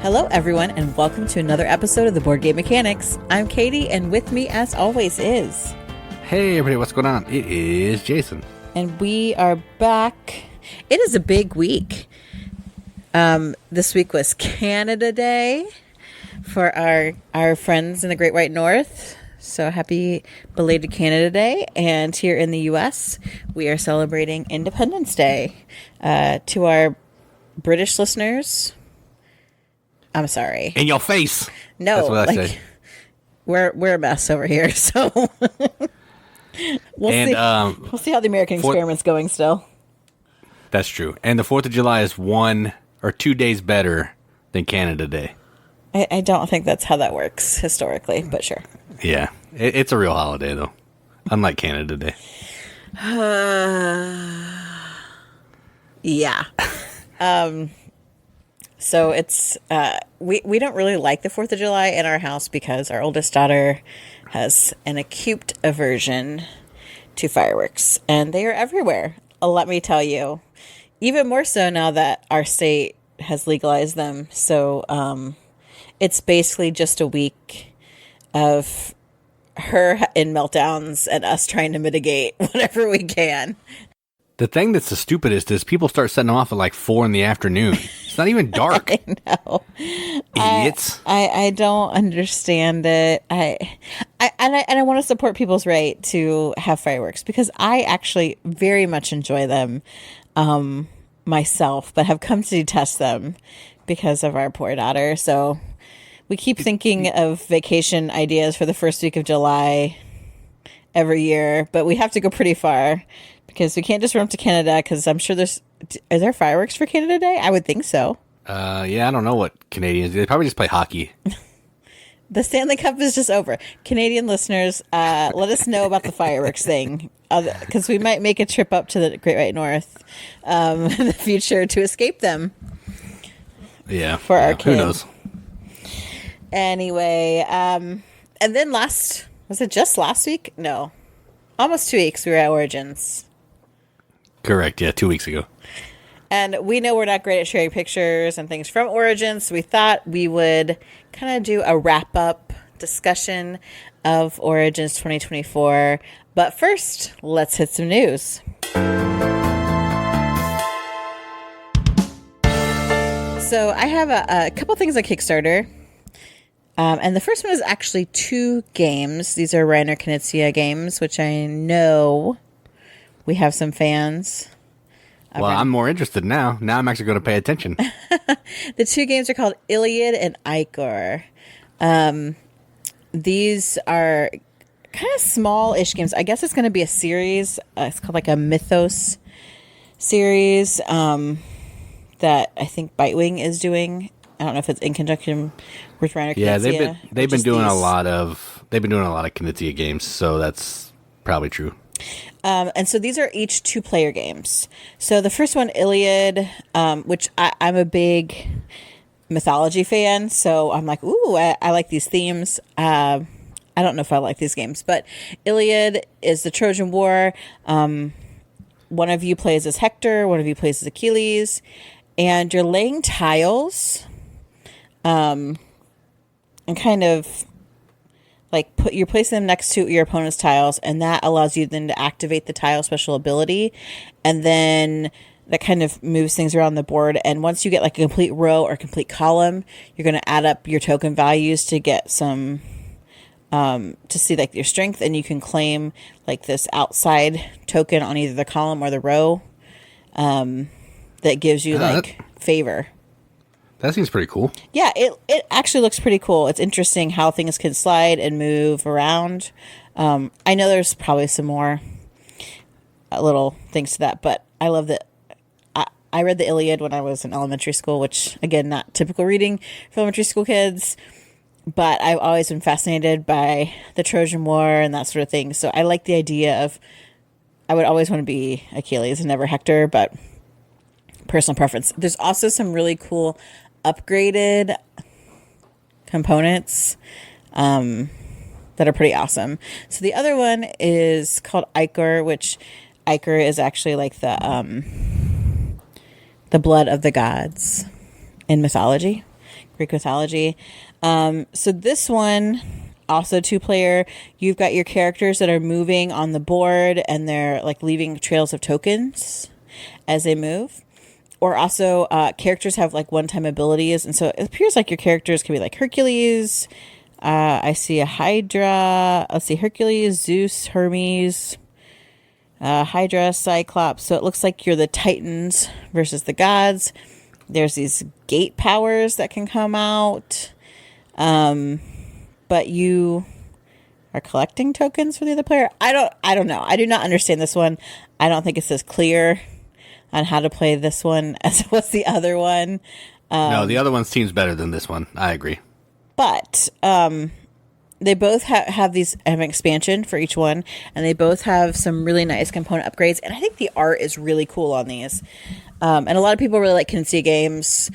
Hello, everyone, and welcome to another episode of the Board Game Mechanics. I'm Katie, and with me, as always, is... Hey, everybody, what's going on? It is Jason. And we are back. It is a big week. This week was Canada Day for our friends in the Great White North. So happy belated Canada Day. And here in the U.S., we are celebrating Independence Day. To our British listeners... I'm sorry. In your face. No, that's what I say. We're a mess over here, so we'll see. We'll see how the American experiment's going still. That's true. And the 4th of July is 1 or 2 days better than Canada Day. I don't think that's how that works historically, but sure. Yeah, it's a real holiday though, unlike Canada Day. Yeah. So it's, we don't really like the 4th of July in our house because our oldest daughter has an acute aversion to fireworks, and they are everywhere. Let me tell you, even more so now that our state has legalized them. So, it's basically just a week of her in meltdowns and us trying to mitigate whatever we can. The thing that's the stupidest is people start setting them off at like 4 in the afternoon. It's not even dark. I know. Idiots. I don't understand it. I want to support people's right to have fireworks because I actually very much enjoy them myself, but have come to detest them because of our poor daughter. So we keep thinking of vacation ideas for the first week of July every year, but we have to go pretty far. Because we can't just run up to Canada, because I'm sure are there fireworks for Canada Day? I would think so. Yeah, I don't know what Canadians do. They probably just play hockey. The Stanley Cup is just over. Canadian listeners, let us know about the fireworks thing, because we might make a trip up to the Great White North in the future to escape them. Yeah. For our kids. Who knows? Anyway, and then was it just last week? No. Almost 2 weeks we were at Origins. Correct, yeah, 2 weeks ago. And we know we're not great at sharing pictures and things from Origins, so we thought we would kind of do a wrap-up discussion of Origins 2024. But first, let's hit some news. So I have a couple things on Kickstarter. And the first one is actually 2 games. These are Reiner Knizia games, which I know we have some fans. Well, I'm more interested now. Now I'm actually going to pay attention. The 2 games are called Iliad and Ichor. These are kind of small-ish games. I guess it's going to be a series. It's called like a Mythos series that I think Bitewing is doing. I don't know if it's in conjunction with Reiner Knizia. Yeah, they've been doing a lot of Knizia games, so that's probably true. And so these are each 2-player games. So the first one, Iliad, which I'm a big mythology fan, so I'm like, ooh, I like these themes. I don't know if I like these games, but Iliad is the Trojan War. One of you plays as Hector, one of you plays as Achilles, and you're laying tiles. And kind of like you're placing them next to your opponent's tiles, and that allows you then to activate the tile special ability, and then that kind of moves things around the board. And once you get like a complete row or complete column, you're going to add up your token values to get some to see like your strength, and you can claim like this outside token on either the column or the row that gives you favor. That seems pretty cool. Yeah, it actually looks pretty cool. It's interesting how things can slide and move around. I know there's probably some more little things to that, but I love that. I read the Iliad when I was in elementary school, which, again, not typical reading for elementary school kids, but I've always been fascinated by the Trojan War and that sort of thing. So I like the idea of, I would always want to be Achilles and never Hector, but personal preference. There's also some really cool upgraded components that are pretty awesome. So the other one is called Ichor, which Ichor is actually like the blood of the gods in mythology. Greek mythology. So this one, also 2-player, you've got your characters that are moving on the board and they're like leaving trails of tokens as they move. Or also characters have like one-time abilities. And so it appears like your characters can be like Hercules. I see a Hydra. Let's see, Hercules, Zeus, Hermes, Hydra, Cyclops. So it looks like you're the Titans versus the gods. There's these gate powers that can come out. But you are collecting tokens for the other player. I don't know. I do not understand this one. I don't think it's as clear on how to play this one as it was the other one. No, the other one seems better than this one. I agree. But they both have an expansion for each one, and they both have some really nice component upgrades. And I think the art is really cool on these. And a lot of people really like Kinsey games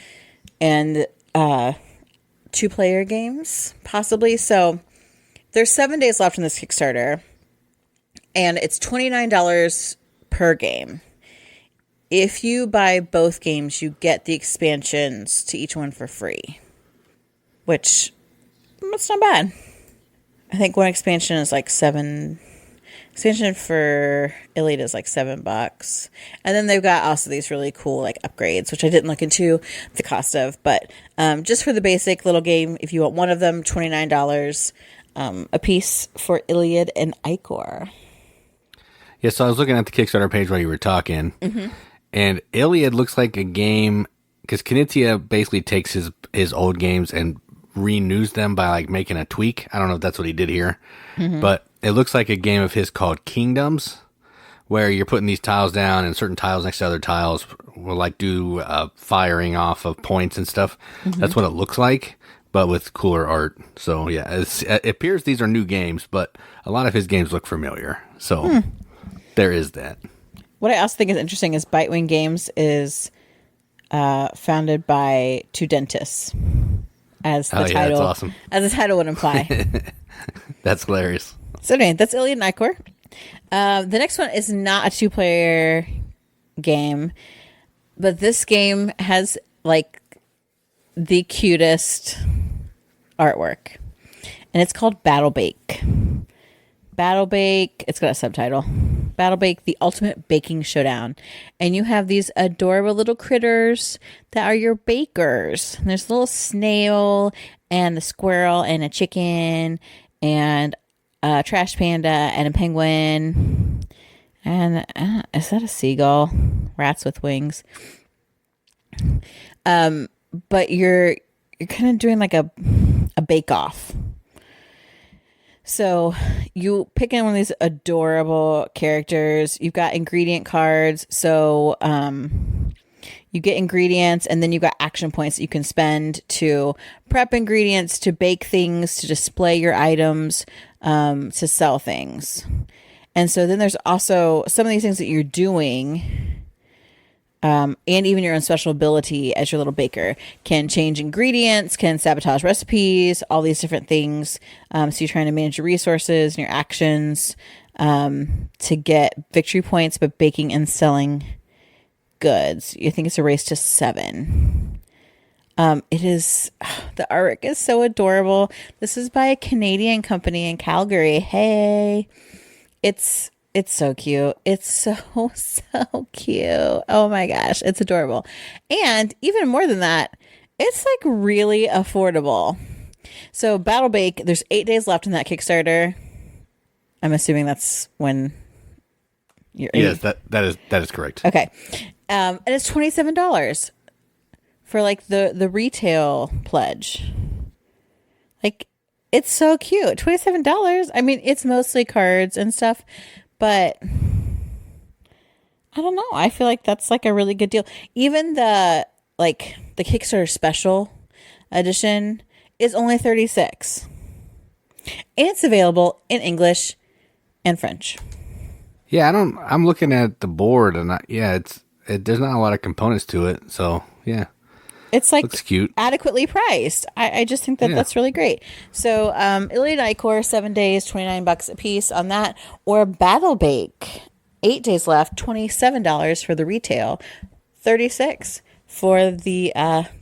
and 2-player games, possibly. So there's 7 days left in this Kickstarter, and it's $29 per game. If you buy both games, you get the expansions to each one for free, which that's not bad. I think one expansion is like $7. Expansion for Iliad is like $7, and then they've got also these really cool like upgrades, which I didn't look into the cost of, but just for the basic little game, if you want one of them, $29 a piece for Iliad and Ichor. Yeah, so I was looking at the Kickstarter page while you were talking, and Iliad looks like a game because Knizia basically takes his old games and renews them by like making a tweak. I don't know if that's what he did here, but it looks like a game of his called Kingdoms, where you're putting these tiles down and certain tiles next to other tiles will like do firing off of points and stuff. That's what it looks like, but with cooler art. So yeah, it appears these are new games, but a lot of his games look familiar. So there is that. What I also think is interesting is Bitewing Games is founded by 2 dentists. As the title, that's awesome. As the title would imply. That's hilarious. So anyway, that's Iliad and Ichor. The next one is not a 2-player game, but this game has like the cutest artwork, and it's called Battle Bake. Battle Bake. It's got a subtitle. Battle Bake, the ultimate baking showdown. And you have these adorable little critters that are your bakers. And there's a little snail and a squirrel and a chicken and a trash panda and a penguin. And is that a seagull? Rats with wings. But you're kind of doing like a bake-off. So you pick in one of these adorable characters. You've got ingredient cards. So you get ingredients, and then you've got action points that you can spend to prep ingredients, to bake things, to display your items, to sell things. And so then there's also some of these things that you're doing, and even your own special ability as your little baker can change ingredients, can sabotage recipes, all these different things. So you're trying to manage your resources and your actions to get victory points, but baking and selling goods. You think it's a race to 7. It is, the artwork is so adorable. This is by a Canadian company in Calgary. Hey, it's so cute. It's so cute. Oh my gosh. It's adorable. And even more than that, it's like really affordable. So Battle Bake, there's 8 days left in that Kickstarter. I'm assuming that's when you're... Yes, that is correct. Okay. And it's $27 for like the retail pledge. Like, it's so cute. $27. I mean, it's mostly cards and stuff, but I don't know. I feel like that's like a really good deal. Even the Kickstarter special edition is only $36. And it's available in English and French. Yeah, I'm looking at the board, and there's not a lot of components to it. So yeah, it's like looks cute, adequately priced. I just think that's really great. So Iliad and Ichor, 7 days, $29 a piece on that, or Battle Bake, 8 days left, $27 for the retail, $36 for the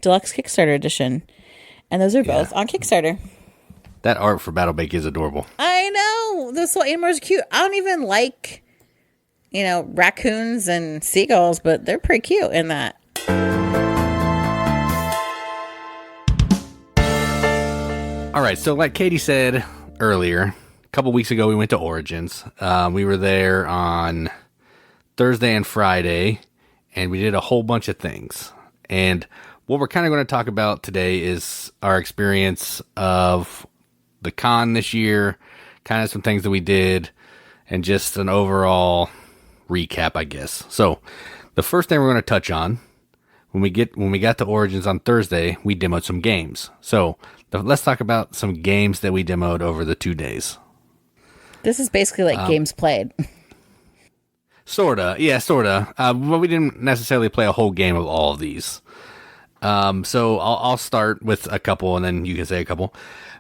deluxe Kickstarter edition. And those are both on Kickstarter. That art for Battle Bake is adorable. I know. Those little animals are cute. I don't even like, raccoons and seagulls, but they're pretty cute in that. All right, so like Katie said earlier, a couple weeks ago we went to Origins. We were there on Thursday and Friday, and we did a whole bunch of things. And what we're kind of going to talk about today is our experience of the con this year, kind of some things that we did, and just an overall recap, I guess. So the first thing we're going to touch on, when we got to Origins on Thursday, we demoed some games. So let's talk about some games that we demoed over the 2 days. This is basically like games played. Sorta. Yeah, sorta. But we didn't necessarily play a whole game of all of these. So I'll start with a couple, and then you can say a couple.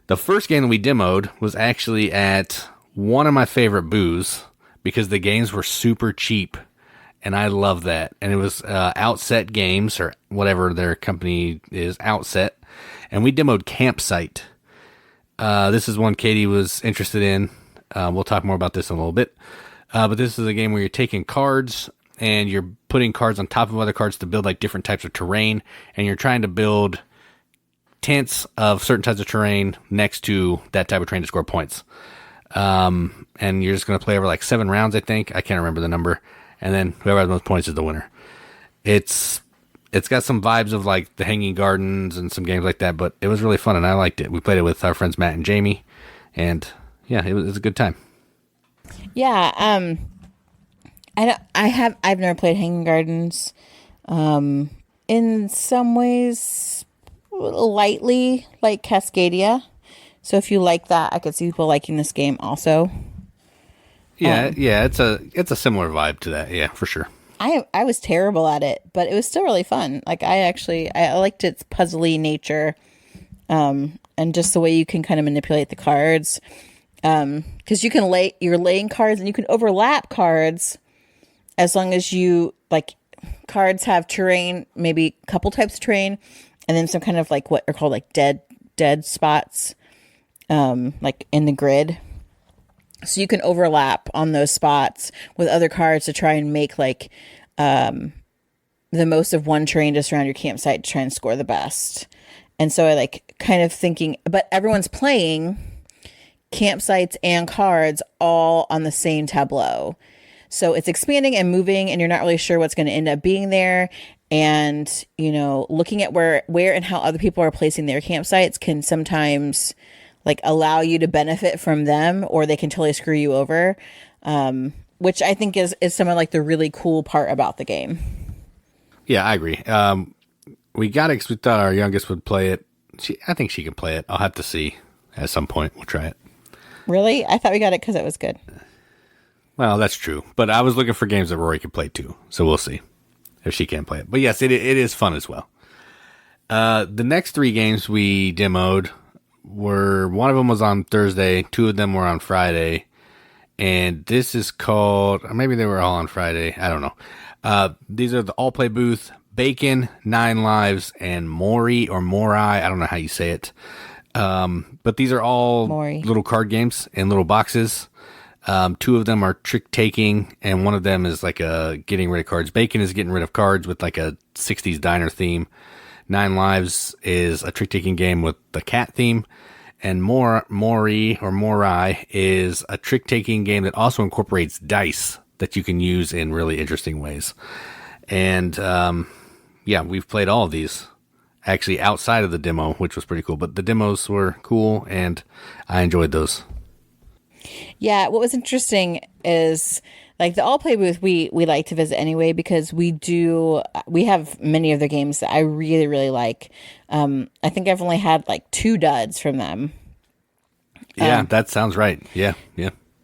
The first game that we demoed was actually at one of my favorite booths because the games were super cheap. And I love that. And it was Outset Games, or whatever their company is, Outset. And we demoed Campsite. This is one Katie was interested in. We'll talk more about this in a little bit. But this is a game where you're taking cards and you're putting cards on top of other cards to build like different types of terrain. And you're trying to build tents of certain types of terrain next to that type of terrain to score points. And you're just going to play over like 7 rounds, I think. I can't remember the number. And then whoever has the most points is the winner. It's got some vibes of like the Hanging Gardens and some games like that, but it was really fun and I liked it. We played it with our friends Matt and Jamie, and yeah, it was a good time. Yeah, I've never played Hanging Gardens. In some ways, lightly like Cascadia. So if you like that, I could see people liking this game also. Yeah, it's a similar vibe to that. Yeah, for sure. I was terrible at it, but it was still really fun. Like I liked its puzzly nature, and just the way you can kind of manipulate the cards. Because you're laying cards and you can overlap cards as long as you like cards have terrain, maybe a couple types of terrain, and then some kind of like what are called like dead spots, like in the grid. So you can overlap on those spots with other cards to try and make like the most of one terrain just around your campsite to try and score the best. And so I like kind of thinking, but everyone's playing campsites and cards all on the same tableau. So it's expanding and moving and you're not really sure what's going to end up being there. And, looking at where and how other people are placing their campsites can sometimes like allow you to benefit from them, or they can totally screw you over, which I think is some of like the really cool part about the game. Yeah, I agree. We got it because we thought our youngest would play it. I think she can play it. I'll have to see at some point. We'll try it. Really? I thought we got it because it was good. Well, that's true. But I was looking for games that Rory could play too. So we'll see if she can play it. But yes, it is fun as well. The next 3 games we demoed one of them was on Thursday, 2 of them were on Friday, and this is called, or maybe they were all on Friday, I don't know. These are the All Play Booth, Bacon, 9 Lives, and Mori or Mori, I don't know how you say it. But these are all Mori. Little card games in little boxes. 2 of them are trick taking, and one of them is like getting rid of cards. Bacon is getting rid of cards with like a 60s diner theme. 9 Lives is a trick-taking game with the cat theme, and Mori or Mori is a trick-taking game that also incorporates dice that you can use in really interesting ways. And we've played all of these actually outside of the demo, which was pretty cool. But the demos were cool, and I enjoyed those. Yeah, what was interesting is like the All Play Booth we like to visit anyway because we have many of their games that I really, really like. I think I've only had like 2 duds from them. Yeah, that sounds right. Yeah.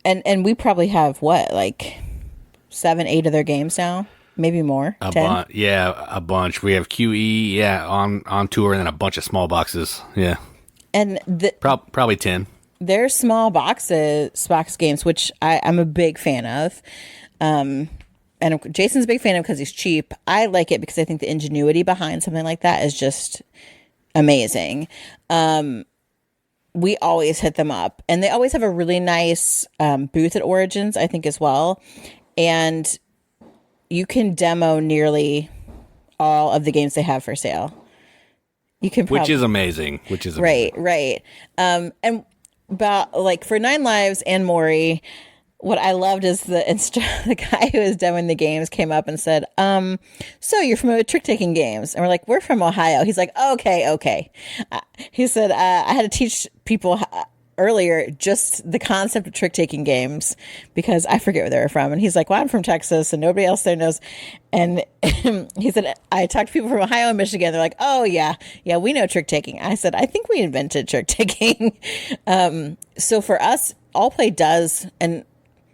And we probably have like 7, 8 of their games now, maybe more. 10? A bunch. We have QE, on tour, and then a bunch of small boxes. Yeah, and probably 10. They're small box games, which I'm a big fan of. And Jason's a big fan of because he's cheap. I like it because I think the ingenuity behind something like that is just amazing. We always hit them up, and they always have a really nice booth at Origins, I think, as well. And you can demo nearly all of the games they have for sale. You can, which is amazing. Right. And about like for 9 Lives and Mori, what I loved is the guy who was demoing the games came up and said, so you're familiar with trick-taking games? And we're like, we're from Ohio. He's like, okay. He said, I had to teach people earlier just the concept of trick-taking games because I forget where they were from. And he's like, well, I'm from Texas and nobody else there knows. And he said, I talked to people from Ohio and Michigan. They're like, oh, yeah, we know trick-taking. I said, I think we invented trick-taking. So for us, All Play does, and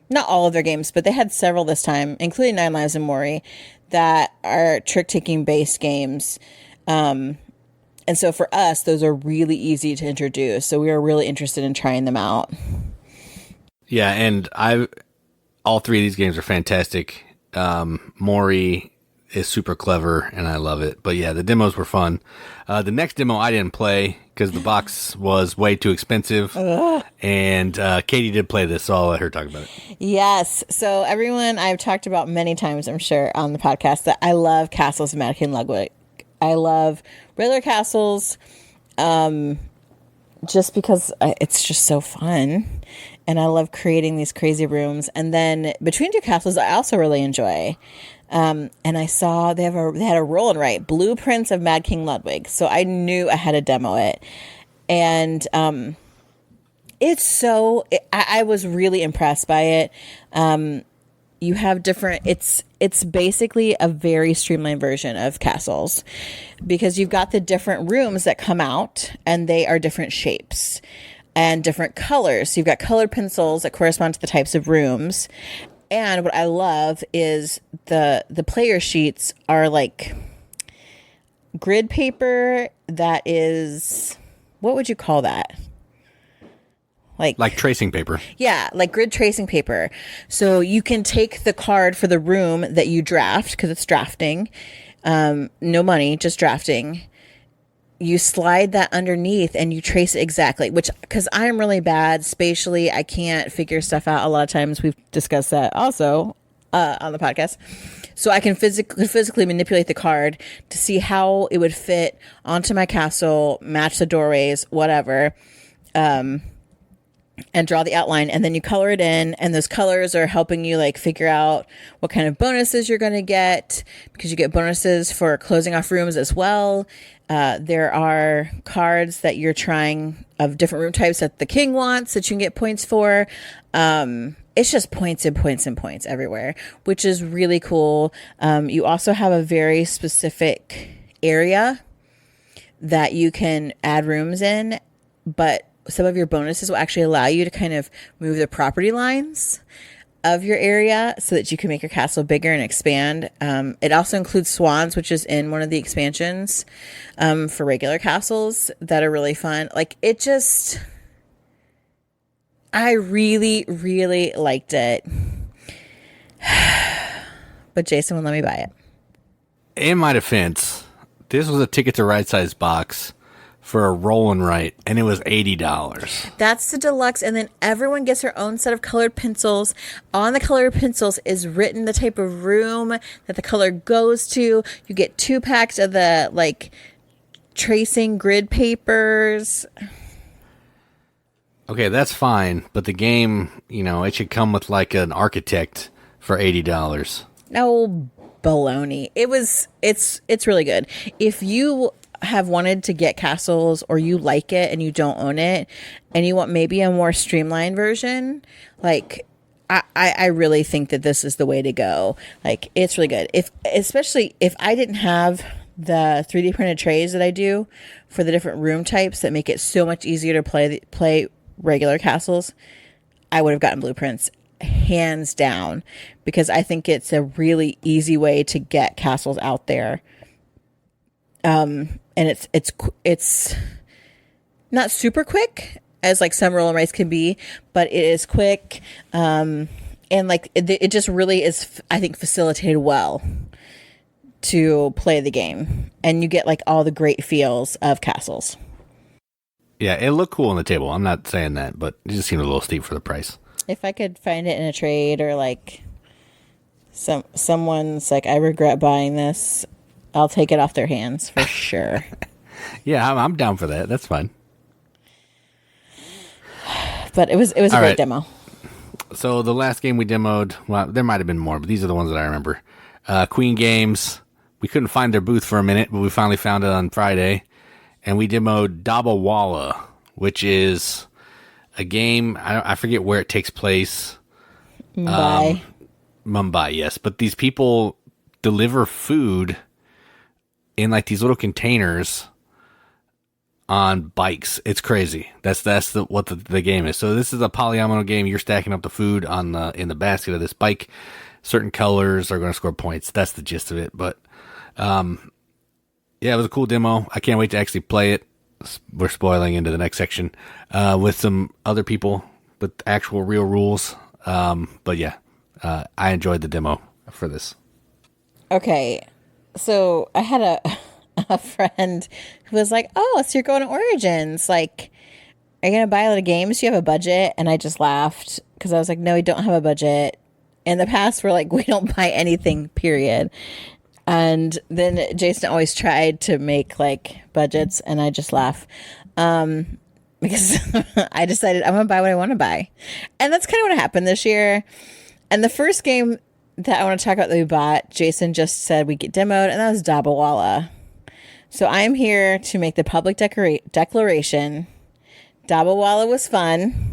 not all of their games, but they had several this time, including 9 Lives and Mori, that are trick-taking based games. And so for us, those are really easy to introduce. So we are really interested in trying them out. Yeah, and all 3 of these games are fantastic. Mori is super clever, and I love it. But yeah, the demos were fun. The next demo I didn't play because the box was way too expensive. And Katie did play this, so I'll let her talk about it. Yes. So everyone, I've talked about many times, I'm sure, on the podcast that I love Castles of Mad King Ludwig. I love regular castles just because it's just so fun. And I love creating these crazy rooms. And then Between Two Castles, I also really enjoy. And I saw they had a roll and write Blueprints of Mad King Ludwig. So I knew I had to demo it. And I was really impressed by it. You have different, it's basically a very streamlined version of castles because you've got the different rooms that come out and they are different shapes and different colors. So you've got colored pencils that correspond to the types of rooms. And what I love is the player sheets are like grid paper that is, what would you call that? Like tracing paper. Yeah, like grid tracing paper. So you can take the card for the room that you draft, because it's drafting. No money, just drafting. You slide that underneath and you trace it exactly, which, because I'm really bad spatially, I can't figure stuff out a lot of times. We've discussed that also on the podcast. So I can physically manipulate the card to see how it would fit onto my castle, match the doorways, whatever. And draw the outline, and then you color it in, and those colors are helping you like figure out what kind of bonuses you're going to get, because you get bonuses for closing off rooms as well. There are cards that you're trying of different room types that the king wants that you can get points for. It's just points and points and points everywhere, which is really cool. You also have a very specific area that you can add rooms in, but some of your bonuses will actually allow you to kind of move the property lines of your area so that you can make your castle bigger and expand. It also includes swans, which is in one of the expansions for regular castles that are really fun. Like it just, I really, really liked it. But Jason wouldn't let me buy it. In my defense, this was a Ticket to Ride size box for a roll and write, and it was $80. That's the deluxe, and then everyone gets their own set of colored pencils. On the colored pencils is written the type of room that the color goes to. You get 2 packs of the like tracing grid papers. Okay, that's fine, but the game, it should come with like an architect for $80. No baloney. It's really good. If you have wanted to get castles, or you like it and you don't own it and you want maybe a more streamlined version, like I really think that this is the way to go. Like it's really good. Especially if I didn't have the 3D printed trays that I do for the different room types that make it so much easier to play regular castles, I would have gotten Blueprints hands down, because I think it's a really easy way to get castles out there. And it's not super quick as like some roll and rice can be, but it is quick. And like it just really is, I think, facilitated well to play the game, and you get like all the great feels of castles. Yeah, it looked cool on the table. I'm not saying that, but it just seemed a little steep for the price. If I could find it in a trade, or like someone's like, I regret buying this, I'll take it off their hands for sure. Yeah, I'm down for that. That's fine. But it was a great demo. So the last game we demoed, well, there might have been more, but these are the ones that I remember. Queen Games. We couldn't find their booth for a minute, but we finally found it on Friday. And we demoed Dabba Walla, which is a game, I forget where it takes place. Mumbai, yes. But these people deliver food in like these little containers on bikes. It's crazy. That's what the game is. So this is a polyomino game. You're stacking up the food in the basket of this bike. Certain colors are going to score points. That's the gist of it. But yeah, it was a cool demo. I can't wait to actually play it. We're spoiling into the next section with some other people with actual real rules. But yeah, I enjoyed the demo for this. Okay, so I had a friend who was like, "Oh, so you're going to Origins? Like, are you gonna buy a lot of games? Do you have a budget?" And I just laughed because I was like, "No, we don't have a budget." In the past, we're like, we don't buy anything, period. And then Jason always tried to make like budgets, and I just laugh because I decided I'm gonna buy what I want to buy, and that's kind of what happened this year. And the first game that I want to talk about that we bought, Jason just said we get demoed, and that was Dabba Walla. So I'm here to make the public declaration. Dabba Walla was fun.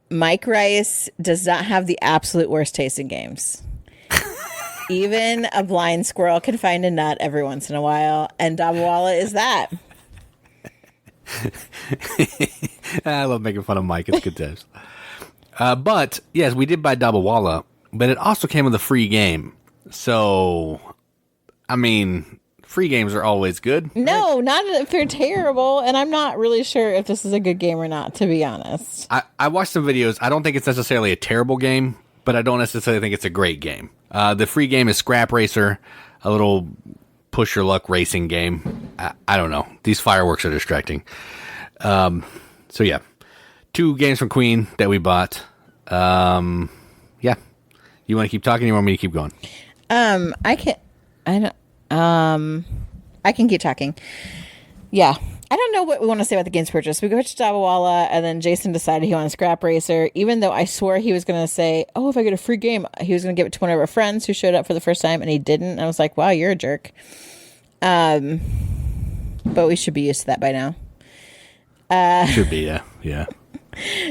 Mike Rice does not have the absolute worst taste in games. Even a blind squirrel can find a nut every once in a while, and Dabba Walla is that. I love making fun of Mike. It's good times. But, yes, we did buy Dabba Walla, but it also came with a free game. So, I mean, free games are always good. No, not if they're terrible, and I'm not really sure if this is a good game or not, to be honest. I watched some videos. I don't think it's necessarily a terrible game, but I don't necessarily think it's a great game. The free game is Scrap Racer, a little push your luck racing game. I don't know. These fireworks are distracting. So yeah, 2 games from Queen that we bought. Yeah, you want to keep talking? Or you want me to keep going? I can keep talking. Yeah. I don't know what we want to say about the games purchase. We go to Dabba Walla, and then Jason decided he wanted Scrap Racer, even though I swore he was going to say, oh, if I get a free game, he was going to give it to one of our friends who showed up for the first time, and he didn't. And I was like, wow, you're a jerk. But we should be used to that by now. Should be, yeah.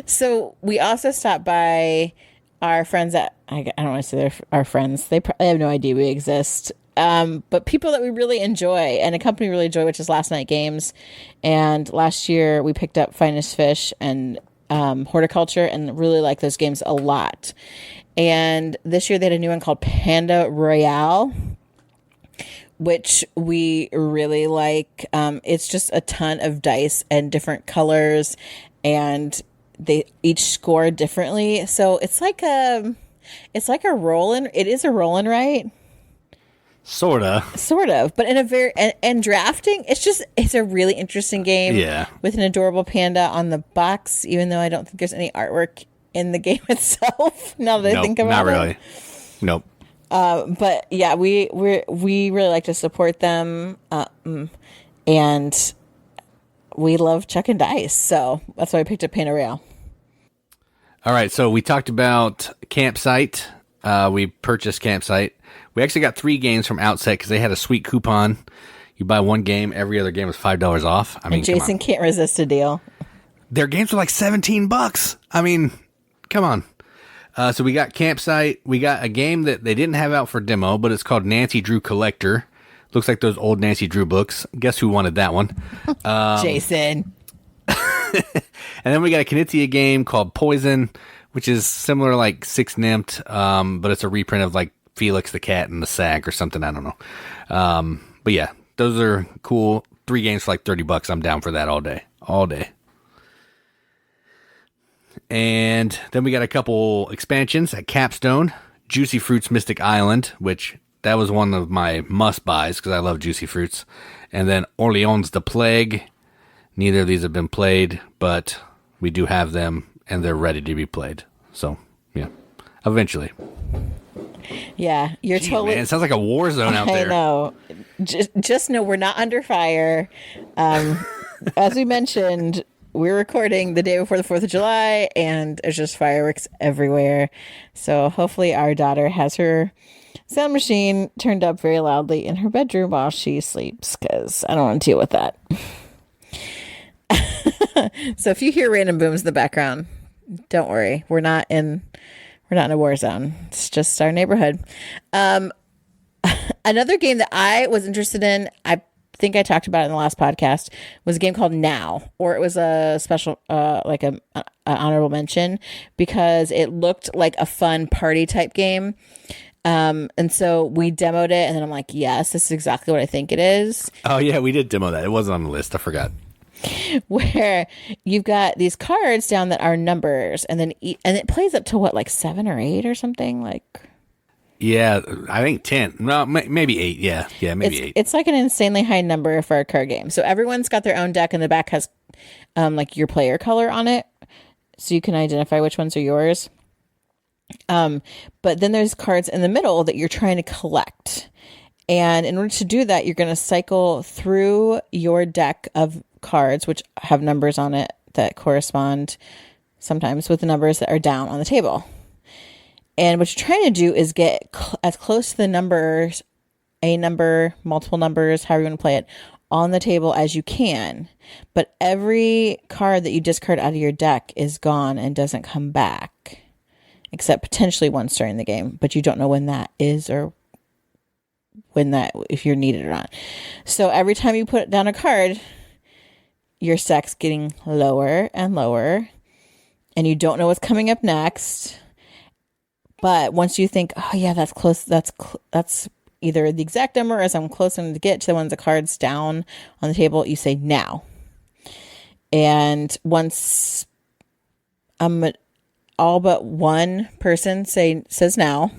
So we also stopped by our friends at, I don't want to say they're our friends. They have no idea we exist. But people that we really enjoy and a company we really enjoy, which is Last Night Games. And last year we picked up Finest Fish and Horticulture, and really like those games a lot. And this year they had a new one called Panda Royale, which we really like. It's just a ton of dice and different colors, and they each score differently. So it's like a roll-in. It is a roll-in, right? Sort of, but in a very and drafting, it's a really interesting game. Yeah, with an adorable panda on the box, even though I don't think there's any artwork in the game itself. Now that I think about it, not really. Nope. But yeah, we really like to support them, and we love chucking dice, so that's why I picked up Panda Royale. All right, so we talked about Campsite. We purchased Campsite. We actually got 3 games from Outset because they had a sweet coupon. You buy 1 game, every other game was $5 off. I mean, and Jason can't resist a deal. Their games were like $17. I mean, come on. So we got Campsite. We got a game that they didn't have out for demo, but it's called Nancy Drew Collector. Looks like those old Nancy Drew books. Guess who wanted that one? Jason. And then we got a Knizia game called Poison, which is similar like Six Nymphed, but it's a reprint of like Felix the Cat and the Sack or something. I don't know. But yeah, those are cool. 3 games for like $30. I'm down for that all day. And then we got a couple expansions at Capstone. Juicy Fruits Mystic Island, which That was one of my must buys because I love juicy fruits. And then Orleans the Plague. Neither of these have been played, but we do have them and they're ready to be played. So, yeah, eventually. Yeah, you're totally. Man, it sounds like a war zone out there. I know. Just know we're not under fire. As we mentioned, we're recording the day before the 4th of July, and there's just fireworks everywhere. So hopefully our daughter has her sound machine turned up very loudly in her bedroom while she sleeps, because I don't want to deal with that. So if you hear random booms in the background, don't worry. We're not in a war zone. It's just our neighborhood. Another game that I was interested in, I think I talked about it in the last podcast, was a game called Now, or it was a special, like a honorable mention, because it looked like a fun party type game. And so we demoed it, and then I'm like, yes, this is exactly what I think it is. Oh yeah, we did demo that. It wasn't on the list. I forgot. Where you've got these cards down that are numbers, and then and it plays up to what, like 7 or 8 or something, like. Yeah, I think 10. No, maybe 8. Yeah, maybe 8. It's like an insanely high number for a card game. So everyone's got their own deck, and the back has like your player color on it, so you can identify which ones are yours. But then there's cards in the middle that you're trying to collect. And in order to do that, you're going to cycle through your deck of cards, which have numbers on it that correspond sometimes with the numbers that are down on the table. And what you're trying to do is get as close to the numbers, a number, multiple numbers, however you want to play it, on the table as you can. But every card that you discard out of your deck is gone and doesn't come back, except potentially once during the game. But you don't know when that is, or if you're needed or not. So every time you put down a card, your stack's getting lower and lower, and you don't know what's coming up next. But once you think, oh yeah, that's close, that's either the exact number, or as I'm close enough to get to the ones the cards down on the table, you say now. And once all but one person says now,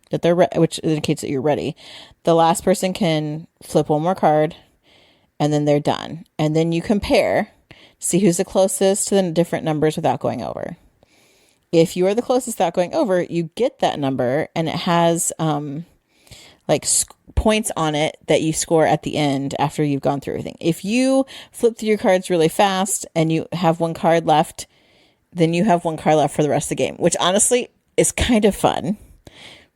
that they're which indicates that you're ready, the last person can flip one more card, and then they're done. And then you compare, see who's the closest to the different numbers without going over. If you are the closest without going over, you get that number, and it has points on it that you score at the end after you've gone through everything. If you flip through your cards really fast and you have one card left, then you have one card left for the rest of the game, which honestly is kind of fun,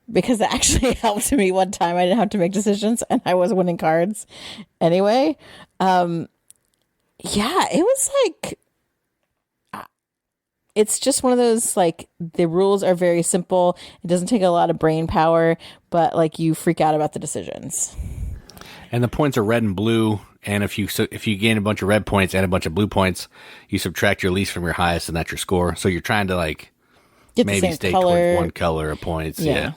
because it actually helped me one time. I didn't have to make decisions, and I was winning cards anyway. Yeah, it was like, it's just one of those, like, the rules are very simple. It doesn't take a lot of brain power, but like, you freak out about the decisions. And the points are red and blue. And if you gain a bunch of red points and a bunch of blue points, you subtract your least from your highest, and that's your score. So you're trying to like get maybe stay towards one color of points. Yeah.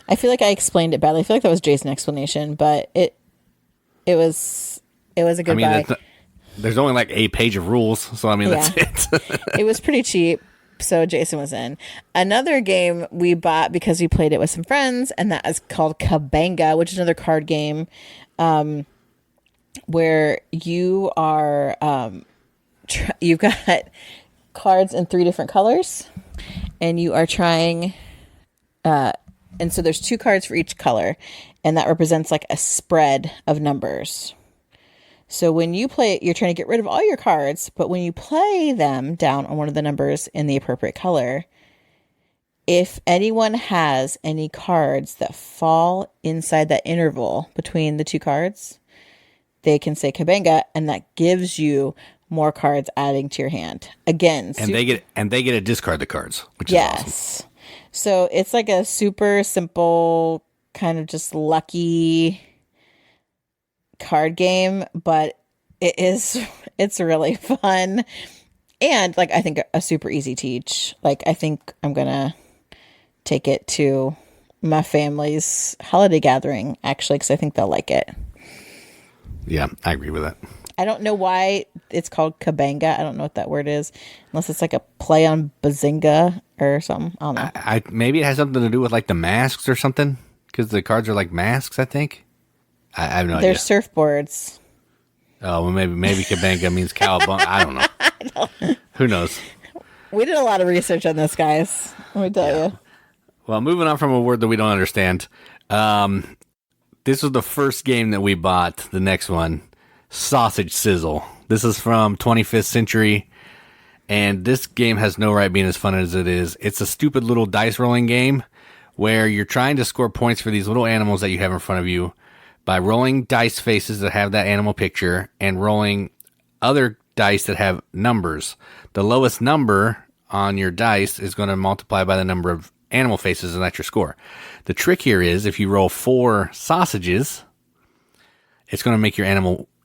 I feel like I explained it badly. I feel like that was Jason's explanation, but it was a good buy. There's only like a page of rules, so I mean, that's it. It was pretty cheap, so Jason was in. Another game we bought because we played it with some friends, and that is called Cabanga, which is another card game, where you are you've got cards in 3 different colors, and you are trying, and so there's 2 cards for each color, and that represents like a spread of numbers. So when you play it, you're trying to get rid of all your cards, but when you play them down on one of the numbers in the appropriate color, if anyone has any cards that fall inside that interval between the 2 cards, they can say Cabanga, and that gives you more cards adding to your hand. Again, and they get to discard the cards, which is awesome. So it's like a super simple, kind of just lucky card game, but it's really fun, and like, I think a super easy teach. Like, I think I'm gonna take it to my family's holiday gathering, actually, because I think they'll like it. Yeah, I agree with that. I don't know why it's called Cabanga. I don't know what that word is, unless it's like a play on Bazinga or something. I don't know. Maybe it has something to do with like the masks or something. Because the cards are like masks, I think. I have no They're idea. surfboards. Oh, well, maybe Cabanga means cowabunga. I don't know. Who knows? We did a lot of research on this, guys. Let me tell you. Well, moving on from a word that we don't understand. This was the first game that we bought. The next one, Sausage Sizzle. This is from 25th Century. And this game has no right being as fun as it is. It's a stupid little dice rolling game where you're trying to score points for these little animals that you have in front of you by rolling dice faces that have that animal picture and rolling other dice that have numbers. The lowest number on your dice is going to multiply by the number of animal faces, and that's your score. The trick here is if you roll 4 sausages, it's going to make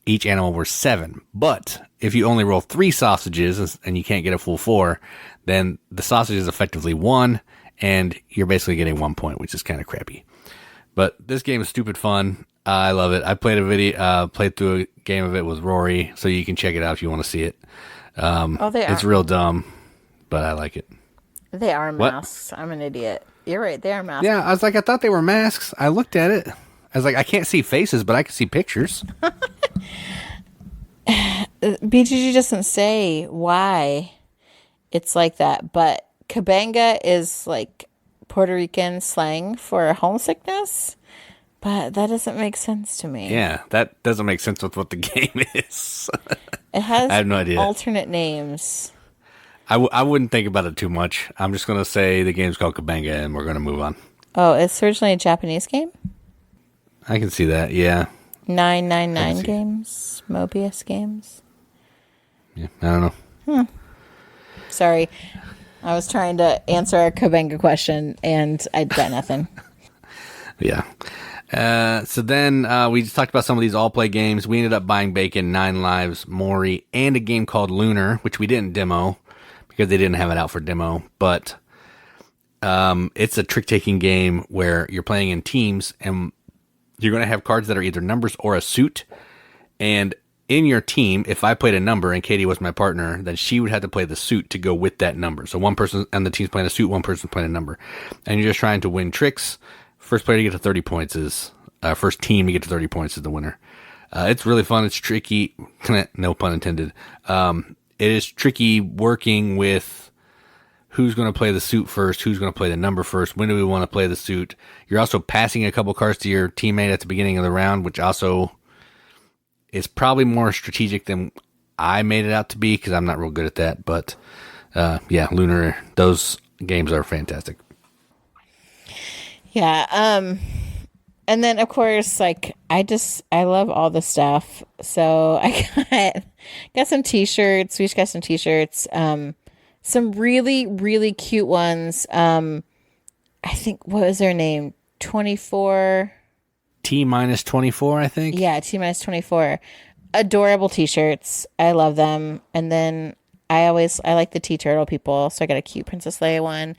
each animal worth 7. But if you only roll 3 sausages and you can't get a full 4, then the sausage is effectively 1, and you're basically getting 1 point, which is kind of crappy. But this game is stupid fun. I love it. I played through a game of it with Rory, so you can check it out if you want to see it. It's real dumb, but I like it. They are masks. I'm an idiot. You're right. They are masks. Yeah, I was like, I thought they were masks. I looked at it. I was like, I can't see faces, but I can see pictures. BGG doesn't say why it's like that, but Cabanga is like Puerto Rican slang for homesickness, but that doesn't make sense to me. Yeah, that doesn't make sense with what the game is. It has I have no idea. Alternate names. I wouldn't think about it too much. I'm just going to say the game's called Cabanga, and we're going to move on. Oh, it's originally a Japanese game? I can see that, yeah. 999 games? Mobius games? Yeah, I don't know. Sorry. I was trying to answer our Cabanga question, and I got nothing. Yeah. So then we just talked about some of these all-play games. We ended up buying Bacon, 9 Lives, Mori, and a game called Lunar, which we didn't demo because they didn't have it out for demo. But it's a trick-taking game where you're playing in teams, and you're going to have cards that are either numbers or a suit. And in your team, if I played a number and Katie was my partner, then she would have to play the suit to go with that number. So one person on the team's playing a suit, one person's playing a number. And you're just trying to win tricks. First player to get to 30 points is, first team to get to 30 points is the winner. It's really fun. It's tricky. No pun intended. It is tricky working with who's going to play the suit first, who's going to play the number first, when do we want to play the suit. You're also passing a couple cards to your teammate at the beginning of the round, which also is probably more strategic than I made it out to be because I'm not real good at that. But yeah, Lunar, those games are fantastic. Yeah. And then of course, like I love all the stuff. So I got some t-shirts. We just got some t-shirts. Some really, really cute ones. I think, what was their name? 24 T-24, I think. Yeah, T-24. Adorable t-shirts. I love them. And then I like the tea turtle people. So I got a cute Princess Leia one.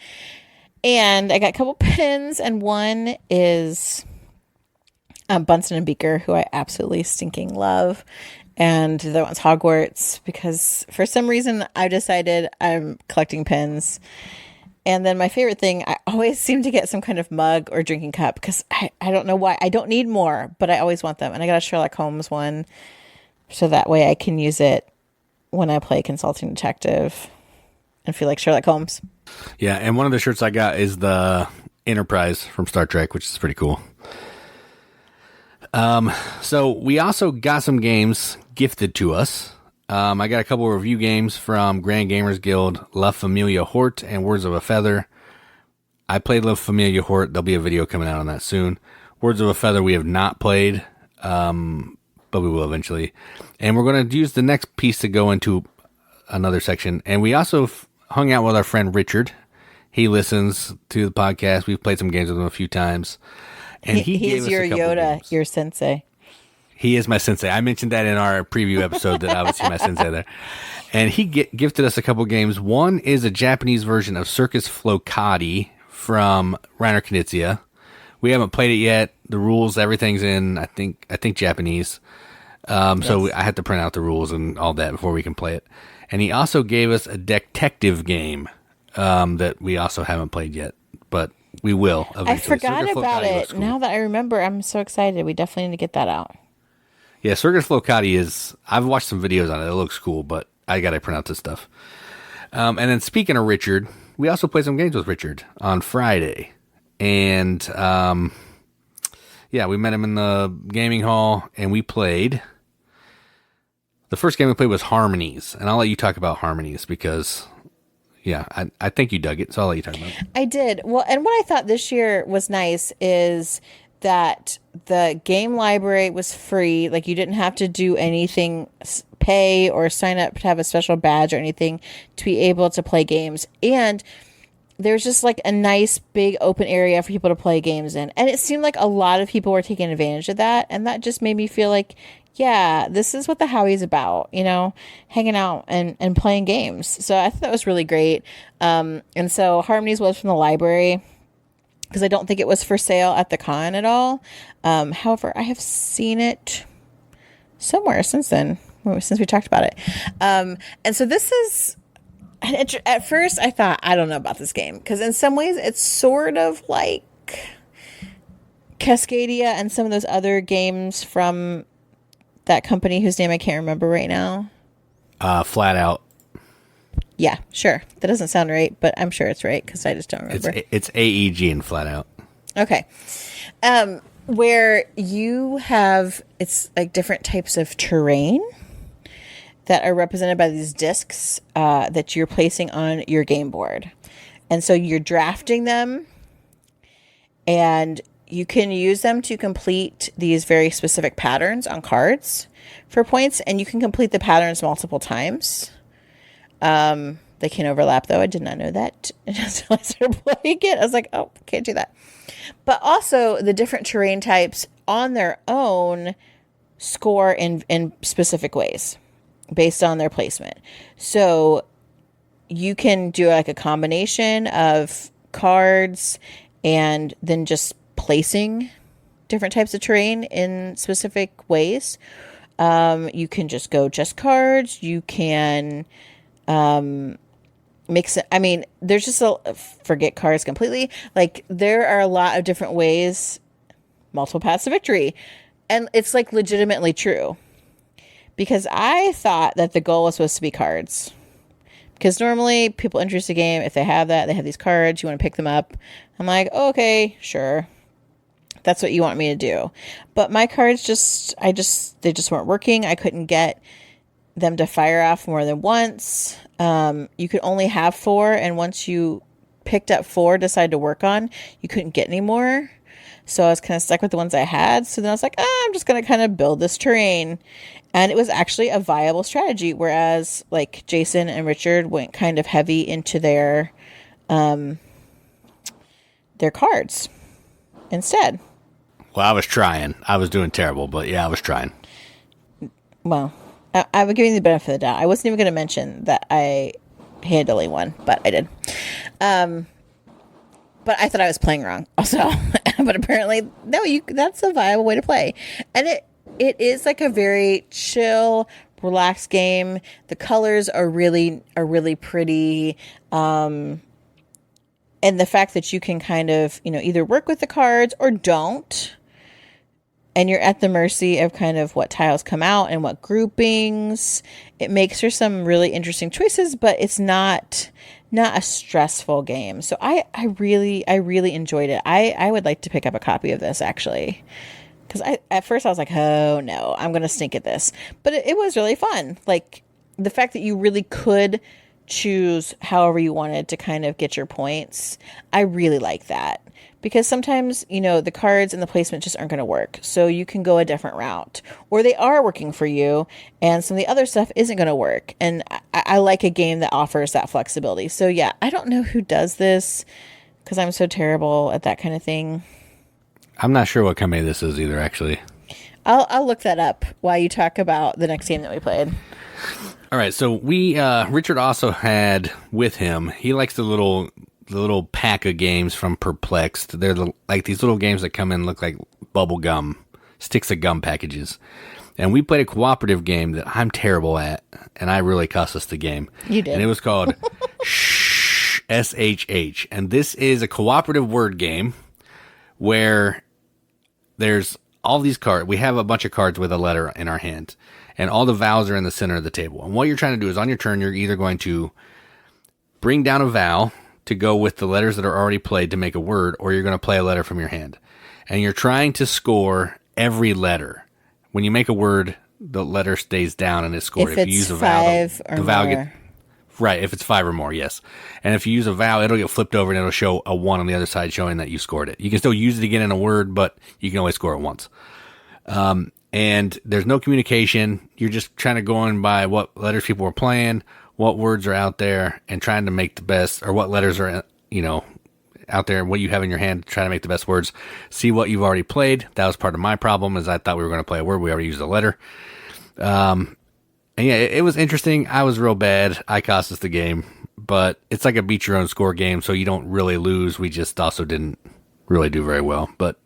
And I got a couple pins, and one is Bunsen and Beaker, who I absolutely stinking love. And the other one's Hogwarts, because for some reason I decided I'm collecting pins. And then my favorite thing, I always seem to get some kind of mug or drinking cup, because I don't know why. I don't need more, but I always want them. And I got a Sherlock Holmes one, so that way I can use it when I play Consulting Detective and feel like Sherlock Holmes. Yeah, and one of the shirts I got is the Enterprise from Star Trek, which is pretty cool. So we also got some games gifted to us. I got a couple of review games from Grand Gamers Guild, La Familia Hort and Words of a Feather. I played La Familia Hort. There'll be a video coming out on that soon. Words of a Feather we have not played, but we will eventually. And we're going to use the next piece to go into another section. And we also hung out with our friend Richard. He listens to the podcast. We've played some games with him a few times. And he gave us your a couple Yoda, games. your sensei. He is my sensei. I mentioned that in our preview episode that I would see my sensei there. And he gifted us a couple games. One is a Japanese version of Circus Flohcati from Reiner Knizia. We haven't played it yet. The rules, everything's in, I think Japanese. So I had to print out the rules and all that before we can play it. And he also gave us a Decktective game that we also haven't played yet. But We will eventually. I forgot Circus about Flohcati it. looks cool. Now that I remember, I'm so excited. We definitely need to get that out. Yeah, Circus Flohcati is... I've watched some videos on it. It looks cool, but I got to pronounce this stuff. And then speaking of Richard, we also played some games with Richard on Friday. And, yeah, we met him in the gaming hall, and we played... The first game we played was Harmonies, and I'll let you talk about Harmonies because, yeah, I think you dug it, so I'll let you talk about it. I did. Well, and what I thought this year was nice is that the game library was free. Like, you didn't have to do anything, pay or sign up to have a special badge or anything to be able to play games. And there's just like a nice big open area for people to play games in. And it seemed like a lot of people were taking advantage of that. And that just made me feel like, yeah, this is what the Howie's about, you know, hanging out and playing games. So I thought that was really great. And so Harmonies was from the library because I don't think it was for sale at the con at all. However, I have seen it somewhere since then, since we talked about it. And so this is, at first I thought, I don't know about this game because in some ways it's sort of like Cascadia and some of those other games from that company whose name I can't remember right now. Flat Out. Yeah, sure. That doesn't sound right, but I'm sure it's right because I just don't remember. It's AEG and Flat Out. Okay. Where you have, it's like different types of terrain that are represented by these discs that you're placing on your game board. And so you're drafting them and you can use them to complete these very specific patterns on cards for points, and you can complete the patterns multiple times. They can overlap, though. I did not know that until I started playing it. I was like, oh, can't do that. But also, the different terrain types on their own score in specific ways based on their placement. So you can do like a combination of cards and then just placing different types of terrain in specific ways. You can just go just cards. You can mix it. I mean, there's just forget cards completely. Like, there are a lot of different ways, multiple paths to victory. And it's like legitimately true. Because I thought that the goal was supposed to be cards. Because normally people introduce a game, if they have that, they have these cards, you want to pick them up. I'm like, oh, okay, sure. That's what you want me to do. But my cards they just weren't working. I couldn't get them to fire off more than once. You could only have 4. And once you picked up 4, decided to work on, you couldn't get any more. So I was kind of stuck with the ones I had. So then I was like, I'm just going to kind of build this terrain. And it was actually a viable strategy. Whereas like Jason and Richard went kind of heavy into their cards instead. Well, I was trying. I was doing terrible, but yeah, I was trying. Well, I would give you the benefit of the doubt. I wasn't even going to mention that I handily won, but I did. But I thought I was playing wrong also. But apparently, no, that's a viable way to play. And it is like a very chill, relaxed game. The colors are really pretty. And the fact that you can kind of, either work with the cards or don't. And you're at the mercy of kind of what tiles come out and what groupings. It makes for some really interesting choices, but it's not a stressful game. So I really enjoyed it. I would like to pick up a copy of this actually. Because at first I was like, oh no, I'm going to stink at this. But it was really fun. Like the fact that you really could choose however you wanted to kind of get your points. I really like that. Because sometimes, the cards and the placement just aren't going to work. So you can go a different route. Or they are working for you, and some of the other stuff isn't going to work. And I like a game that offers that flexibility. So yeah, I don't know who does this, because I'm so terrible at that kind of thing. I'm not sure what company this is either, actually. I'll look that up while you talk about the next game that we played. All right, so Richard also had with him, he likes the little pack of games from Perplexed. They're like these little games that come in look like bubble gum, sticks of gum packages. And we played a cooperative game that I'm terrible at, and I really cost us the game. You did. And it was called Shh SHH. And this is a cooperative word game where there's all these cards. We have a bunch of cards with a letter in our hand, and all the vowels are in the center of the table. And what you're trying to do is on your turn, you're either going to bring down a vowel to go with the letters that are already played to make a word, or you're going to play a letter from your hand. And you're trying to score every letter. When you make a word, the letter stays down and it's scored. If you use a vowel, the vowel right, if it's 5 or more, yes. And if you use a vowel, it'll get flipped over and it'll show a 1 on the other side showing that you scored it. You can still use it again in a word, but you can only score it once. And there's no communication. You're just trying to go in by what letters people are playing, what words are out there, and trying to make the best, or what letters are, out there, what you have in your hand, trying to make the best words. See what you've already played. That was part of my problem, is I thought we were going to play a word. We already used a letter. And yeah, it was interesting. I was real bad. I cost us the game, but it's like a beat your own score game, so you don't really lose. We just also didn't really do very well, but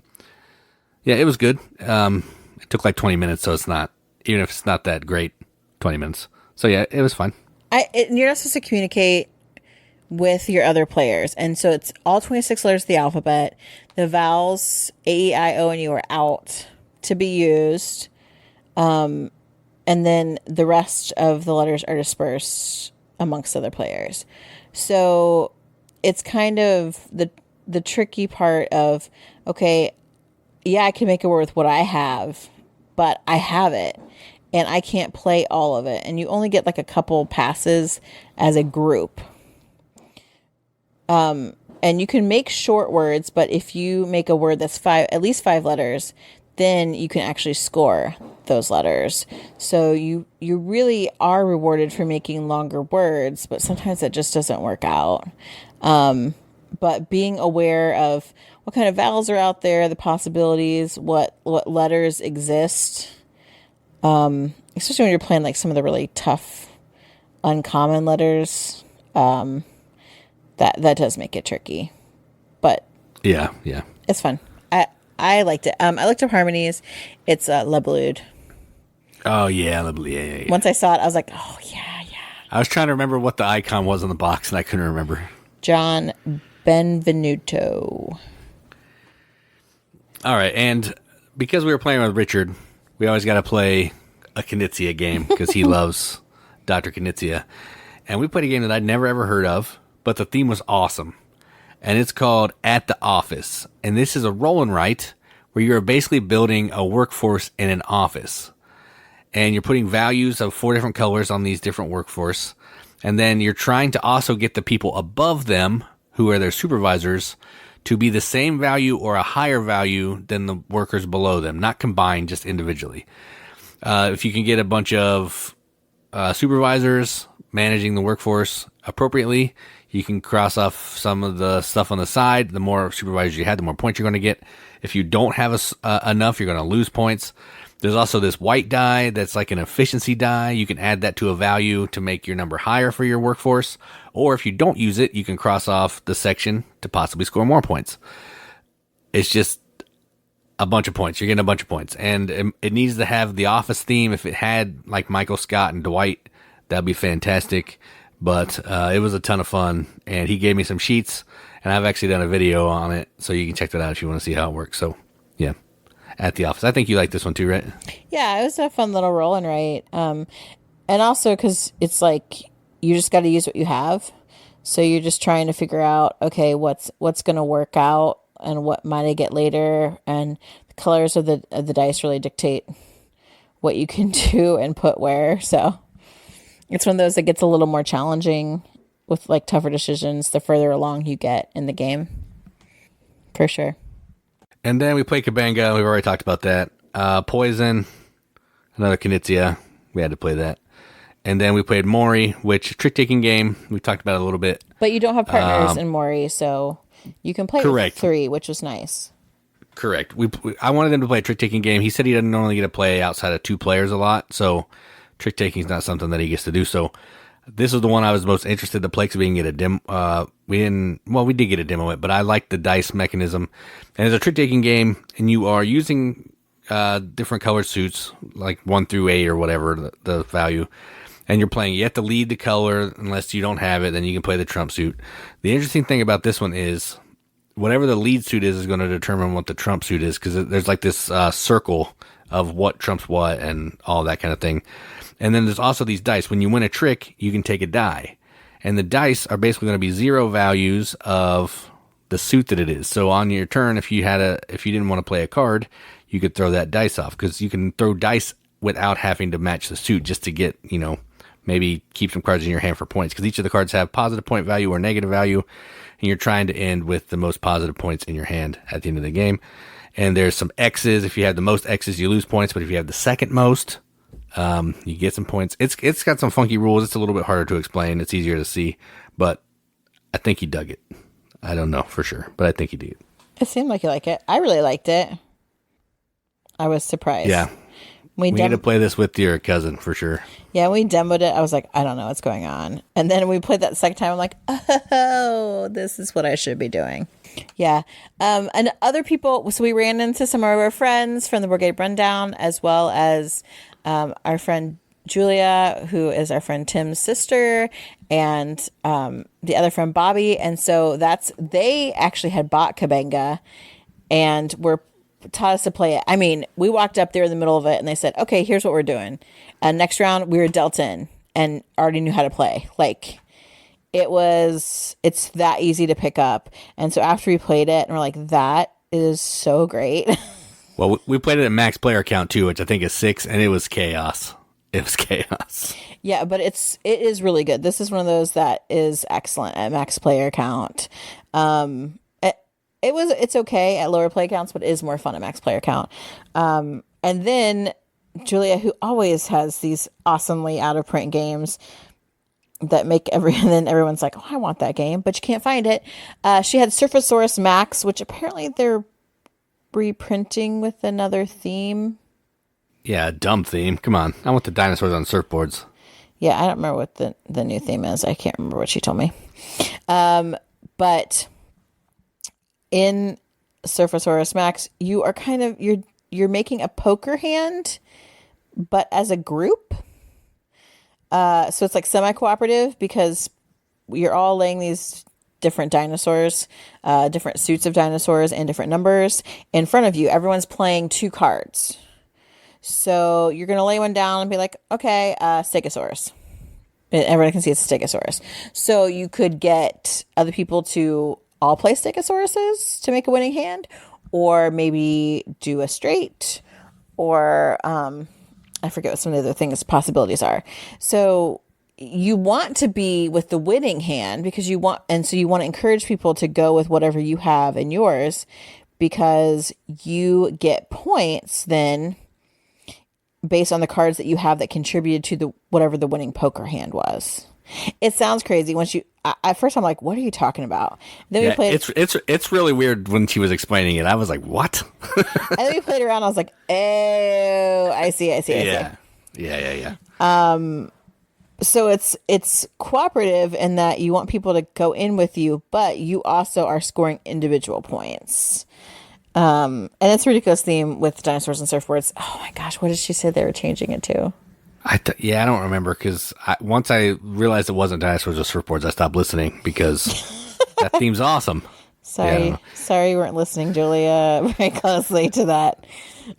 yeah, it was good. It took like 20 minutes, so it's not, even if it's not that great, 20 minutes. So yeah, it was fun. You're not supposed to communicate with your other players, and so it's all 26 letters of the alphabet. The vowels A, E, I, O, and U are out to be used. And then the rest of the letters are dispersed amongst other players. So it's kind of the tricky part of, okay, yeah, I can make it work with what I have, but I have it, and I can't play all of it. And you only get like a couple passes as a group. And you can make short words, but if you make a word that's at least 5 letters, then you can actually score those letters. So you really are rewarded for making longer words, but sometimes that just doesn't work out. But being aware of what kind of vowels are out there, the possibilities, what letters exist, especially when you're playing like some of the really tough, uncommon letters, that does make it tricky. But yeah, it's fun. I liked it. I looked up Harmonies. It's Leblude. Oh, yeah, Leblude. Yeah. Once I saw it, I was like, oh, yeah. I was trying to remember what the icon was on the box, and I couldn't remember. John Benvenuto. All right, and because we were playing with Richard, we always got to play a Knizia game, because he loves Dr. Knizia. And we played a game that I'd never, ever heard of, but the theme was awesome. And it's called At the Office. And this is a roll and write where you're basically building a workforce in an office. And you're putting values of 4 different colors on these different workforce. And then you're trying to also get the people above them, who are their supervisors, to be the same value or a higher value than the workers below them. Not combined, just individually. If you can get a bunch of supervisors managing the workforce appropriately, you can cross off some of the stuff on the side. The more supervisors you have, the more points you're going to get. If you don't have enough, you're going to lose points. There's also this white die that's like an efficiency die. You can add that to a value to make your number higher for your workforce. Or if you don't use it, you can cross off the section to possibly score more points. It's just a bunch of points. You're getting a bunch of points. And it needs to have the Office theme. If it had like Michael Scott and Dwight, that'd be fantastic. But it was a ton of fun, and he gave me some sheets, and I've actually done a video on it, so you can check that out if you want to see how it works. So, yeah, At the Office. I think you like this one too, right? Yeah, it was a fun little roll and write. And also because it's like you just got to use what you have. So you're just trying to figure out, okay, what's going to work out and what might I get later. And the colors of the dice really dictate what you can do and put where. So it's one of those that gets a little more challenging with like tougher decisions the further along you get in the game. For sure. And then we played Cabanga. We've already talked about that. Poison, another Knizia. We had to play that. And then we played Mori, which trick-taking game. We talked about it a little bit. But you don't have partners in Mori, so you can play with 3, which was nice. Correct. I wanted them to play a trick-taking game. He said he doesn't normally get to play outside of 2 players a lot, so trick-taking is not something that he gets to do. So this is the one I was most interested to play because we didn't get a demo. We did get a demo it, but I like the dice mechanism. And it's a trick-taking game, and you are using different color suits, like 1 through 8 or whatever the value. And you're playing, you have to lead the color unless you don't have it, then you can play the trump suit. The interesting thing about this one is whatever the lead suit is going to determine what the trump suit is, because there's like this circle of what trumps what and all that kind of thing. And then there's also these dice. When you win a trick, you can take a die. And the dice are basically going to be 0 values of the suit that it is. So on your turn, if you didn't want to play a card, you could throw that dice off, because you can throw dice without having to match the suit just to get, maybe keep some cards in your hand for points, because each of the cards have positive point value or negative value, and you're trying to end with the most positive points in your hand at the end of the game. And there's some X's. If you have the most X's, you lose points, but if you have the second most, you get some points. It's got some funky rules. It's a little bit harder to explain. It's easier to see, but I think he dug it. I don't know for sure, but I think he did. It seemed like you like it. I really liked it. I was surprised. Yeah. We need to play this with your cousin for sure. Yeah, we demoed it. I was like, I don't know what's going on. And then we played that second time. I'm like, oh, this is what I should be doing. Yeah. And other people, so we ran into some of our friends from the Brigade Rundown, as well as our friend Julia, who is our friend Tim's sister, and the other friend Bobby. And so they actually had bought Cabanga and taught us to play it. I mean, we walked up there in the middle of it and they said, okay, here's what we're doing. And next round we were dealt in and already knew how to play. Like, it's that easy to pick up. And so after we played it, and we're like, that is so great. Well, we played it at max player count too, which I think is 6, and it was chaos. It was chaos. Yeah, but it is really good. This is one of those that is excellent at max player count. It's okay at lower play counts, but it is more fun at max player count. And then Julia, who always has these awesomely out of print games that make and then everyone's like, oh, I want that game, but you can't find it. She had Surfosaurus Max, which apparently they're reprinting with another theme. Yeah, dumb theme. Come on. I want the dinosaurs on surfboards. Yeah, I don't remember what the new theme is. I can't remember what she told me. But in Surfosaurus Max, you are kind of you're making a poker hand, but as a group. So it's like semi-cooperative, because you're all laying these different dinosaurs, different suits of dinosaurs and different numbers in front of you. Everyone's playing 2 cards. So you're going to lay one down and be like, okay, Stegosaurus. Everyone can see it's a Stegosaurus. So you could get other people to all play Stegosauruses to make a winning hand, or maybe do a straight, or I forget what some of the other things possibilities are. So you want to be with the winning hand because you want to encourage people to go with whatever you have in yours, because you get points then based on the cards that you have that contributed to whatever the winning poker hand was. It sounds crazy once you. At first, I'm like, "What are you talking about?" Then we played. It's really weird when she was explaining it. I was like, "What?" And then we played around. I was like, "Oh, I see." Yeah. So it's cooperative in that you want people to go in with you, but you also are scoring individual points. And it's a ridiculous theme with dinosaurs and surfboards. Oh my gosh, what did she say they were changing it to? I don't remember, because once I realized it wasn't dinosaurs or surfboards, I stopped listening, because that theme's awesome. Sorry you weren't listening, Julia, very closely to that.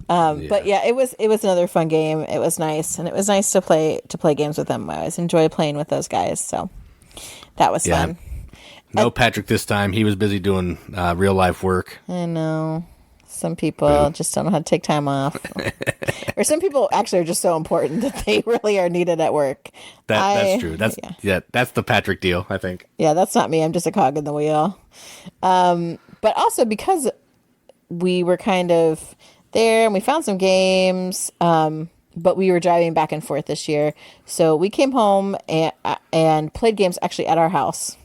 But yeah, it was another fun game. It was nice, and it was nice to play games with them. I always enjoy playing with those guys, so that was fun. No Patrick this time. He was busy doing real life work. I know. Some people just don't know how to take time off. Or some people actually are just so important that they really are needed at work. That's true. That's the Patrick deal, I think. Yeah, that's not me. I'm just a cog in the wheel. But also because we were kind of there and we found some games, but we were driving back and forth this year. So we came home and played games actually at our house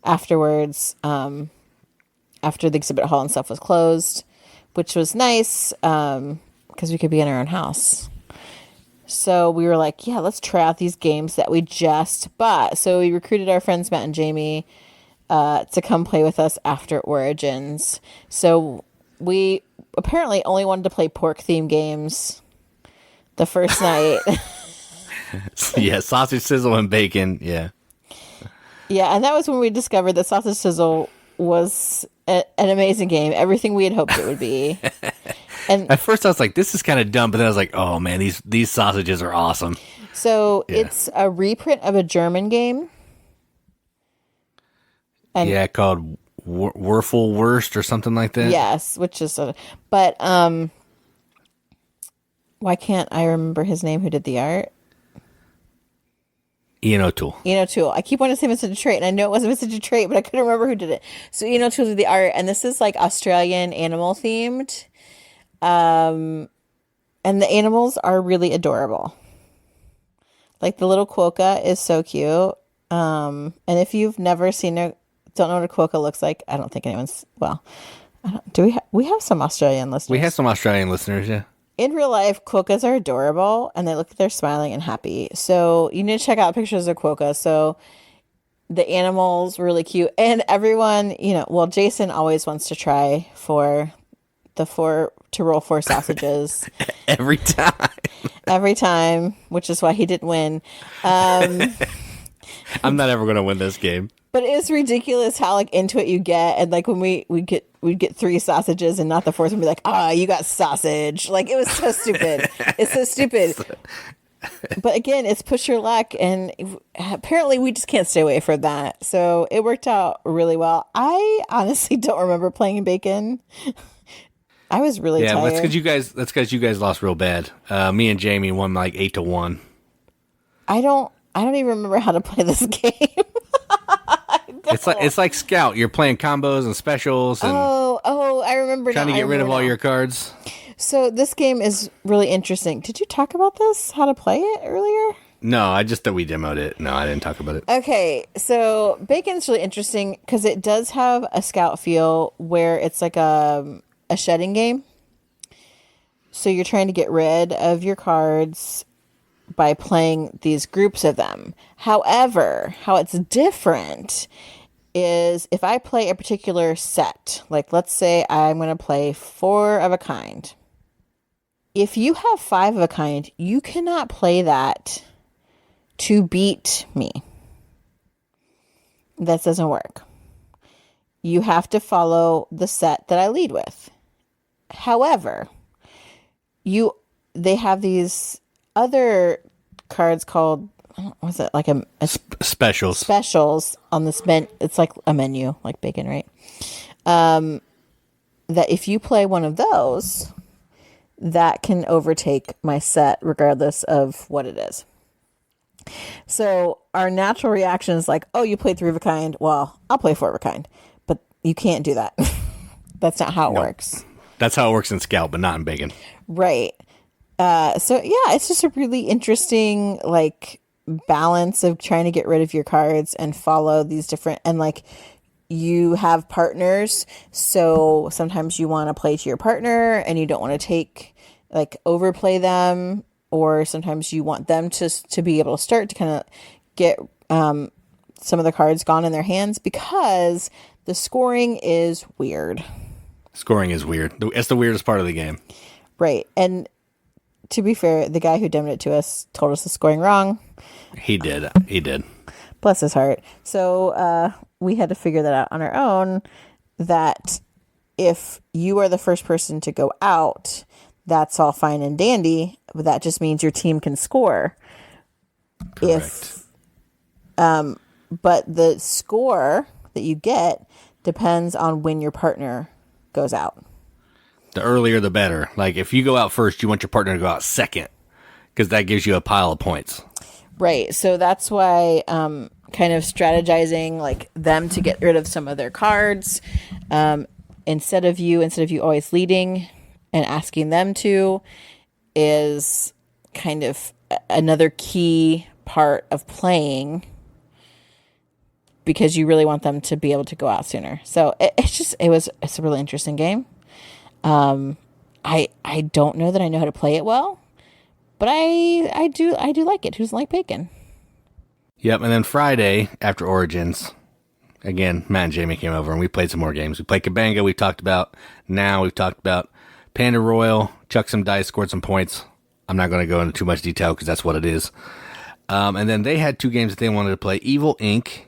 afterwards, after the exhibit hall and stuff was closed, which was nice because we could be in our own house. So we were like, yeah, let's try out these games that we just bought. So we recruited our friends Matt and Jamie to come play with us after Origins. So we apparently only wanted to play pork-themed games the first night. Yeah, sausage, sizzle, and bacon. Yeah. Yeah, and that was when we discovered that Sausage Sizzle was an amazing game. Everything we had hoped it would be. And At first I was like, this is kind of dumb, but then I was like, oh man, these sausages are awesome. so it's a reprint of a German game. And Yeah, called Wurst or something like that. yes, which is but why can't I remember his name who did the art? Ian O'Toole. Ian O'Toole. I keep wanting to say Vincent Detroit, and I know it wasn't Vincent Detroit, but I couldn't remember who did it. So Ian O'Toole did the art, and this is like Australian animal themed. And the animals are really adorable. Like the little quokka is so cute. And if you've never don't know what a quokka looks like, I don't think anyone's, well, we have some Australian listeners. We have some Australian listeners, yeah. In real life, quokkas are adorable, and they look like they're smiling and happy. So you need to check out pictures of quokka. So the animals really cute, and everyone, well, Jason always wants to try to roll 4 sausages Every time, which is why he didn't win. I'm not ever going to win this game. But it's ridiculous how into it you get, and when we'd get 3 sausages and not the 4th, and be like, you got sausage. It was so stupid. It's so stupid. But again, it's push your luck, and apparently we just can't stay away from that. So it worked out really well. I honestly don't remember playing bacon. I was really tired. That's because you guys lost real bad. Me and Jamie won 8-1. I don't even remember how to play this game. It's like Scout. You're playing combos and specials and I remember trying to get rid of all your cards. So this game is really interesting. Did you talk about this? How to play it earlier? No, I just thought we demoed it. No, I didn't talk about it. Okay, so Bacon's really interesting because it does have a Scout feel where it's like a shedding game. So you're trying to get rid of your cards by playing these groups of them. However, how it's different is if I play a particular set, let's say I'm going to play 4 of a kind. If you have 5 of a kind, you cannot play that to beat me. That doesn't work. You have to follow the set that I lead with. However, they have these other cards called, was it specials? Specials on this it's like a menu, like bacon, right? That if you play one of those, that can overtake my set regardless of what it is. So our natural reaction is you played 3 of a kind. Well, I'll play 4 of a kind, but you can't do that. That's not how it works. That's how it works in Scout, but not in Bacon. Right. So yeah, it's just a really interesting balance of trying to get rid of your cards and follow these different, and you have partners, so sometimes you want to play to your partner and you don't want to take overplay them, or sometimes you want them to be able to start to kind of get some of the cards gone in their hands, because the scoring is weird. Scoring is weird. It's the weirdest part of the game. Right. And to be fair, the guy who demoed it to us told us the scoring wrong. He did. Bless his heart. So we had to figure that out on our own, that if you are the first person to go out, that's all fine and dandy, but that just means your team can score. Correct. But the score that you get depends on when your partner goes out. The earlier, the better. If you go out first, you want your partner to go out second, because that gives you a pile of points. Right. So that's why kind of strategizing them to get rid of some of their cards instead of you always leading and asking them to, is kind of another key part of playing, because you really want them to be able to go out sooner. So it's a really interesting game. I don't know that I know how to play it well, but I do like it. Who doesn't like bacon? Yep. And then Friday after Origins, again, Matt and Jamie came over and we played some more games. We played Cabanga. We've talked about Panda Royale, chucked some dice, scored some points. I'm not going to go into too much detail because that's what it is. And then they had 2 games that they wanted to play. Evil Inc.,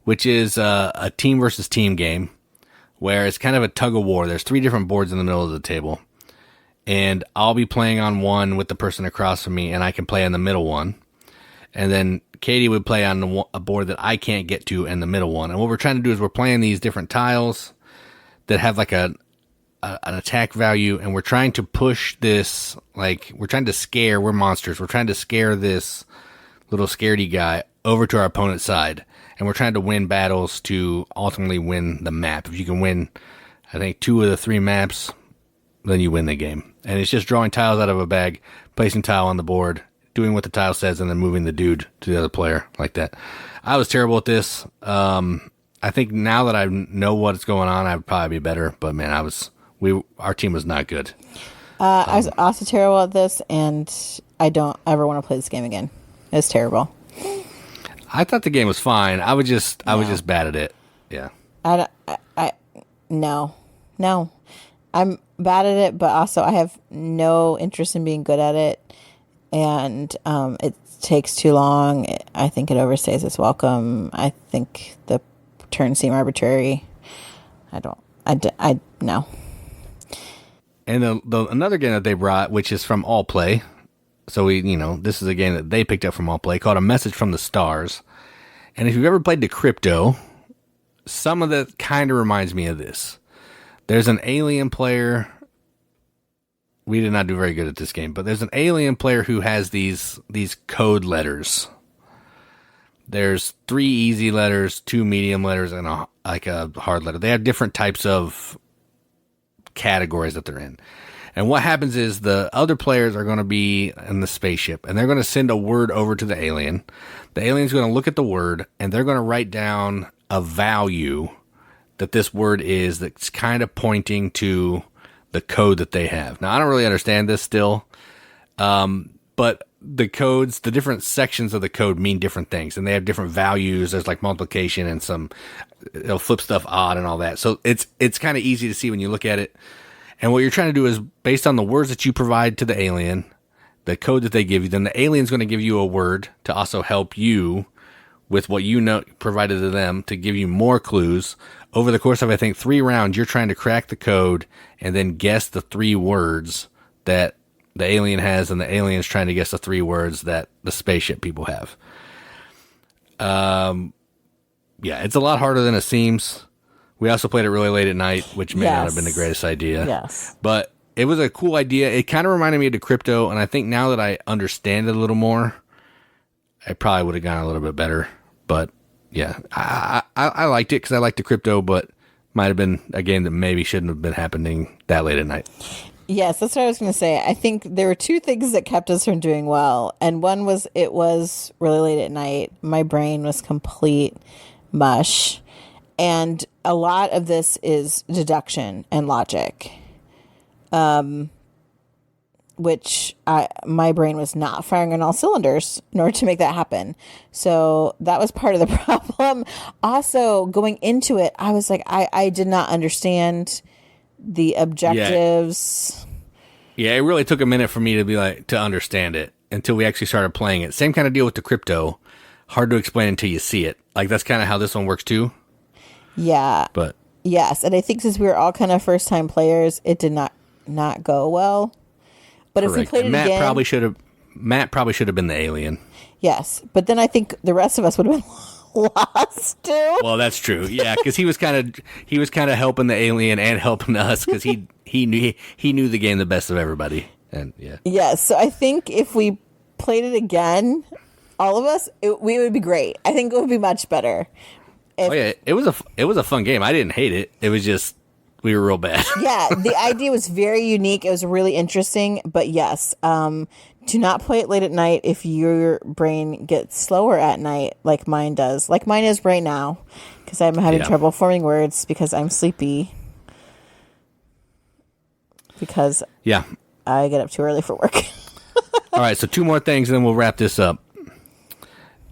which is a team versus team game, where it's kind of a tug of war. There's 3 different boards in the middle of the table. And I'll be playing on one with the person across from me, and I can play on the middle one. And then Katie would play on a board that I can't get to in the middle one. And what we're trying to do is we're playing these different tiles that have like an attack value, and we're trying to push this, like, we're trying to scare, we're monsters, we're trying to scare this little scaredy guy over to our opponent's side. And we're trying to win battles to ultimately win the map. If you can win, I think, 2 of the 3 maps, then you win the game. And it's just drawing tiles out of a bag, placing tile on the board, doing what the tile says, and then moving the dude to the other player like that. I was terrible at this. I think now that I know what's going on, I'd probably be better. But man, our team was not good. I was also terrible at this, and I don't ever want to play this game again. It's terrible. I thought the game was fine. I was just bad at it. Yeah. No. I'm bad at it, but also I have no interest in being good at it, and it takes too long. I think it overstays its welcome. I think the turns seem arbitrary. No. And another game that they brought, which is from All Play. So this is a game that they picked up from All Play called A Message from the Stars. And if you've ever played Decrypto, some of that kind of reminds me of this. There's an alien player. We did not do very good at this game, but there's an alien player who has these code letters. There's 3 easy letters, 2 medium letters, and a hard letter. They have different types of categories that they're in. And what happens is the other players are going to be in the spaceship, and they're going to send a word over to the alien. The alien's going to look at the word, and they're going to write down a value that this word is that's kind of pointing to the code that they have. Now, I don't really understand this still, but the codes, the different sections of the code mean different things, and they have different values. There's like multiplication and it'll flip stuff odd and all that. So it's kind of easy to see when you look at it. And what you're trying to do is, based on the words that you provide to the alien, the code that they give you, then the alien's going to give you a word to also help you with what you know provided to them to give you more clues. Over the course of, I think, 3 rounds, you're trying to crack the code and then guess the 3 words that the alien has, and the alien's trying to guess the 3 words that the spaceship people have. Yeah, it's a lot harder than it seems. We also played it really late at night, which may not have been the greatest idea. Yes. But it was a cool idea. It kind of reminded me of Decrypto, and I think now that I understand it a little more, I probably would have gone a little bit better. But yeah, I liked it because I liked Decrypto, but might have been a game that maybe shouldn't have been happening that late at night. Yes, that's what I was going to say. I think there were 2 things that kept us from doing well. And one was it was really late at night. My brain was complete mush. And a lot of this is deduction and logic, which my brain was not firing on all cylinders in order to make that happen. So that was part of the problem. Also, going into it, I was like, I did not understand the objectives. Yeah, it really took a minute for me to understand it until we actually started playing it. Same kind of deal with the crypto. Hard to explain until you see it. Like, that's kind of how this one works too. Yeah. But yes, and I think since we were all kind of first time players, it did not go well. But correct. If we played it again, Matt probably should have been the alien. Yes, but then I think the rest of us would have been lost too. Well, that's true. Yeah, because he was kind of helping the alien and helping us because he knew the game the best of everybody. And yeah. Yes, so I think if we played it again, all of us, we would be great. I think it would be much better. It was a fun game. I didn't hate it. It was just we were real bad. Yeah, the idea was very unique. It was really interesting. But yes, do not play it late at night if your brain gets slower at night, like mine does. Like mine is right now, because I'm having trouble forming words because I'm sleepy. Because I get up too early for work. All right, so 2 more things, and then we'll wrap this up.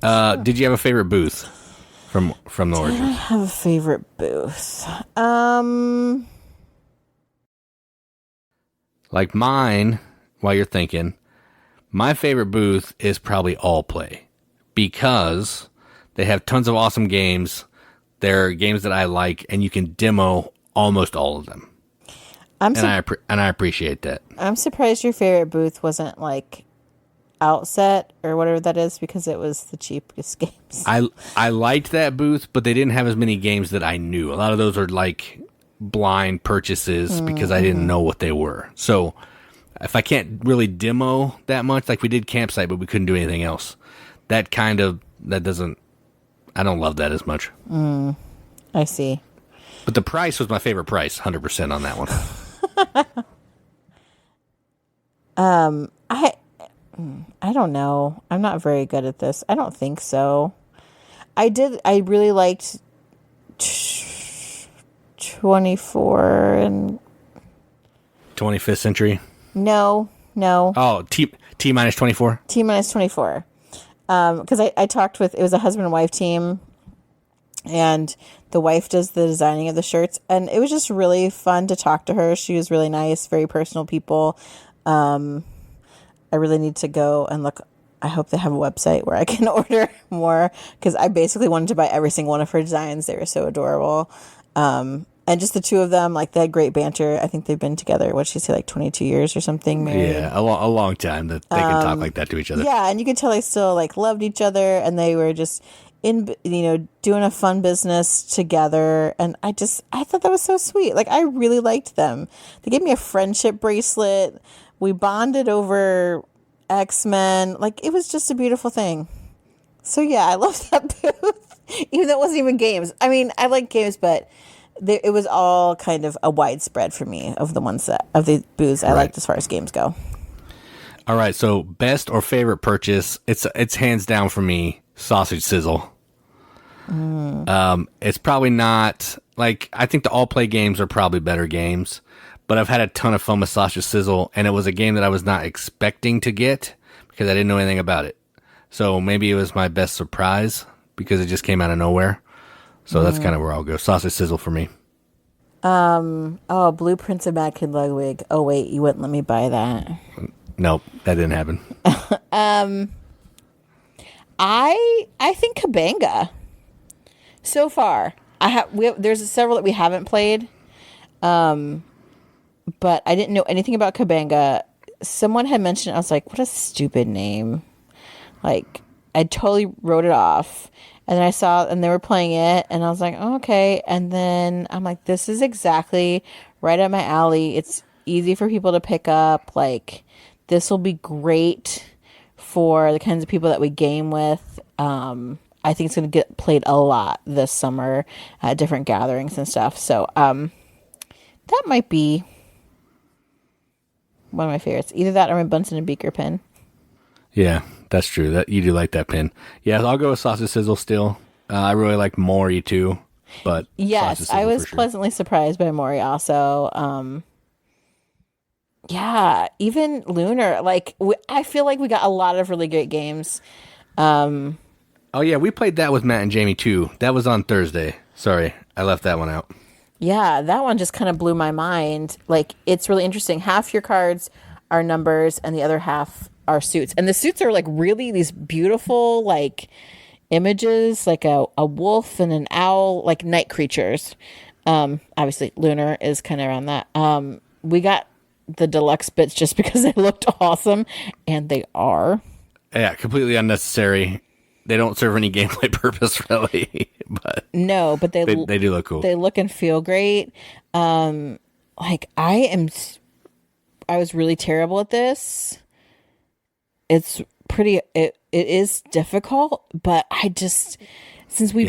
Did you have a favorite booth? From the Origins. I have a favorite booth. Like mine, while you're thinking, my favorite booth is probably All Play. because they have tons of awesome games. They're games that I like, and you can demo almost all of them. I appreciate that. I'm surprised your favorite booth wasn't like Outset or whatever that is, because it was the cheapest games. I liked that booth, but they didn't have as many games that I knew. A lot of those are like blind purchases because I didn't know what they were. So if I can't really demo that much, like we did Campsite, but we couldn't do anything else, I don't love that as much. I see. But the price was my favorite price, 100% on that one. I don't know. I'm not very good at this. I don't think so. I really liked 24 and 25th century. No. Oh, T minus 24. T minus 24. Because I talked with, it was a husband and wife team, and the wife does the designing of the shirts, and it was just really fun to talk to her. She was really nice, very personal people. I really need to go and look. I hope they have a website where I can order more, because I basically wanted to buy every single one of her designs. They were so adorable. And just the two of them, like, they had great banter. I think they've been together, what'd she say, like 22 years or something, married. Yeah, a long time that they can talk like that to each other. Yeah, and you could tell they still, like, loved each other, and they were just doing a fun business together. And I thought that was so sweet. Like, I really liked them. They gave me a friendship bracelet. We bonded over X-Men. Like, it was just a beautiful thing. So yeah, I love that booth, even though it wasn't even games. I mean, I like games, but it was all kind of a widespread for me of the booths I liked as far as games go. All right, so best or favorite purchase? It's hands down for me, Sausage Sizzle. It's probably not, like, I think the all play games are probably better games, but I've had a ton of fun with Sausage Sizzle, and it was a game that I was not expecting to get because I didn't know anything about it. So maybe it was my best surprise because it just came out of nowhere. So that's kind of where I'll go. Sausage Sizzle for me. Blueprints of Mad Kid Ludwig. Oh wait, you wouldn't let me buy that. Nope, that didn't happen. I think Cabanga. So far, there's several that we haven't played, but I didn't know anything about Cabanga. Someone had mentioned it. I was like, what a stupid name. Like, I totally wrote it off. And then I saw, and they were playing it, and I was like, oh, okay. And then I'm like, this is exactly right up my alley. It's easy for people to pick up. Like, this will be great for the kinds of people that we game with. I think it's going to get played a lot this summer at different gatherings and stuff. So, that might be one of my favorites. Either that or my Bunsen and Beaker pin. Yeah, that's true. That you do like that pin. Yeah, I'll go with Sausage Sizzle still. I really like Mori too, but yes, I was pleasantly surprised by Mori also. Yeah, even Lunar. Like, I feel like we got a lot of really great games. Oh yeah, we played that with Matt and Jamie too. That was on Thursday. Sorry, I left that one out. Yeah, that one just kind of blew my mind. Like, it's really interesting. Half your cards are numbers, and the other half are suits. And the suits are like really these beautiful like images, like a wolf and an owl, like night creatures. Obviously Lunar is kind of around that. We got the deluxe bits just because they looked awesome, and they are. Yeah, completely unnecessary. They don't serve any gameplay purpose really, but no, but they do look cool. They look and feel great. Like I was really terrible at this. It's pretty, it is difficult, but I just, since we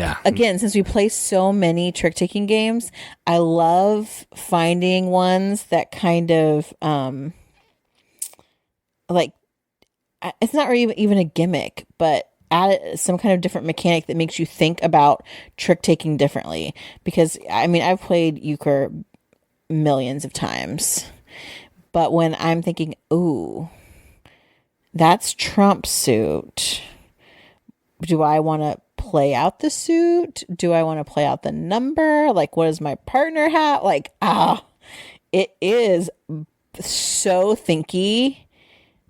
play so many trick-taking games, I love finding ones that kind of, like, it's not really even a gimmick, but add some kind of different mechanic that makes you think about trick-taking differently. Because, I mean, I've played euchre millions of times, but when I'm thinking, ooh, that's Trump's suit. Do I want to play out the suit? Do I want to play out the number? Like, what does my partner have? Like, it is so thinky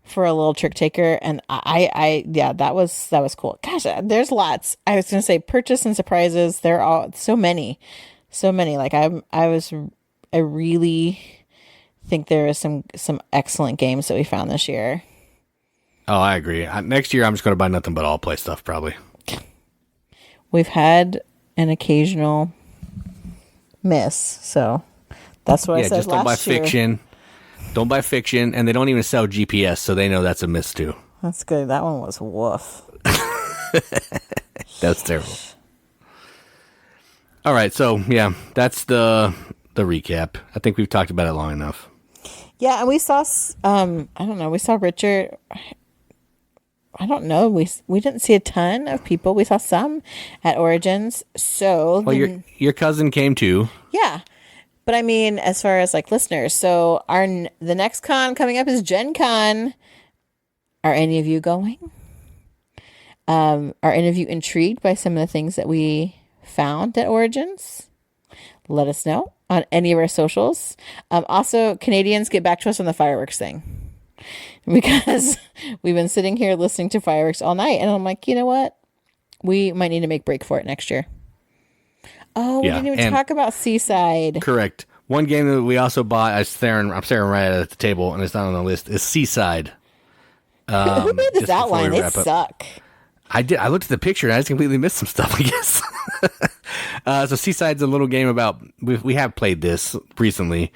for a little trick taker, and yeah, that was cool. Gosh, there's lots. I was gonna say purchase and surprises. There are so many. Like I really think there is some excellent games that we found this year. Oh, I agree. Next year, I'm just going to buy nothing but all play stuff, probably. We've had an occasional miss, so that's what I said just don't buy last year. fiction. Don't buy fiction, and they don't even sell GPS, so they know that's a miss too. That's good. That one was woof. That's terrible. All right, so yeah, that's the recap. I think we've talked about it long enough. Yeah, and we saw I don't know, we saw Richard. I don't know. We didn't see a ton of people. We saw some at Origins. So well, your cousin came too. Yeah. But I mean, as far as like listeners, so the next con coming up is Gen Con. Are any of you going? Are any of you intrigued by some of the things that we found at Origins? Let us know on any of our socials. Also, Canadians, get back to us on the fireworks thing. Because we've been sitting here listening to fireworks all night. And I'm like, you know what? We might need to make break for it next year. Oh, we didn't even talk about Seaside. Correct. One game that we also bought, I'm staring right at the table, and it's not on the list, is Seaside. Who made this outline? They suck. I did. I looked at the picture, and I just completely missed some stuff, I guess. So Seaside's a little game about, we have played this recently,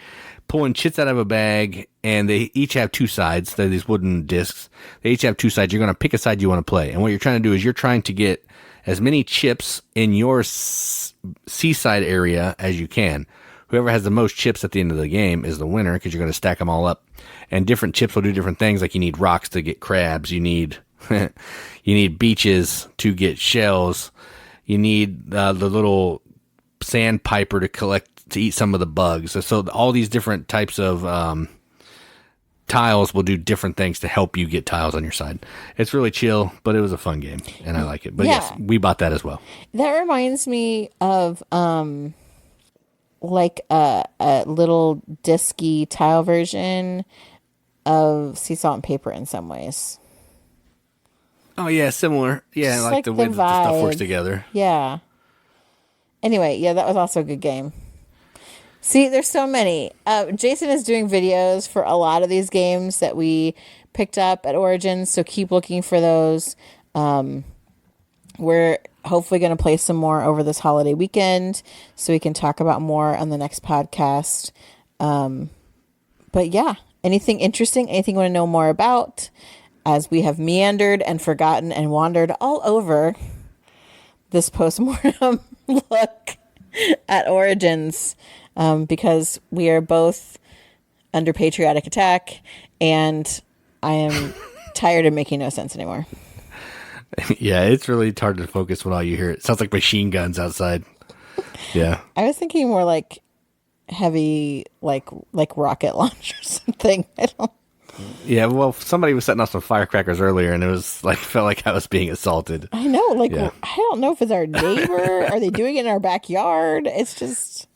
pulling chits out of a bag, and they each have two sides. They're these wooden discs. They each have two sides. You're going to pick a side you want to play. And what you're trying to do is you're trying to get as many chips in your seaside area as you can. Whoever has the most chips at the end of the game is the winner, because you're going to stack them all up. And different chips will do different things. Like you need rocks to get crabs. You need you need beaches to get shells. You need the little sandpiper to eat some of the bugs. So all these different types of tiles will do different things to help you get tiles on your side. It's really chill, but it was a fun game, and I like it. But yes, we bought that as well. That reminds me of like a little disky tile version of Sea Salt and Paper in some ways. Oh yeah, similar. Yeah, like the way that the stuff works together. Yeah. Anyway, yeah, that was also a good game. See, there's so many. Jason is doing videos for a lot of these games that we picked up at Origins, so keep looking for those. We're hopefully going to play some more over this holiday weekend, so we can talk about more on the next podcast. But yeah, anything interesting, anything you want to know more about, as we have meandered and forgotten and wandered all over this postmortem look at Origins, because we are both under patriotic attack, and I am tired of making no sense anymore. Yeah, it's really hard to focus when all you hear. It sounds like machine guns outside. Yeah. I was thinking more like heavy, like rocket launch or something. Yeah, well, somebody was setting off some firecrackers earlier, and it was like, felt like I was being assaulted. I know, I don't know if it's our neighbor. Are they doing it in our backyard? It's just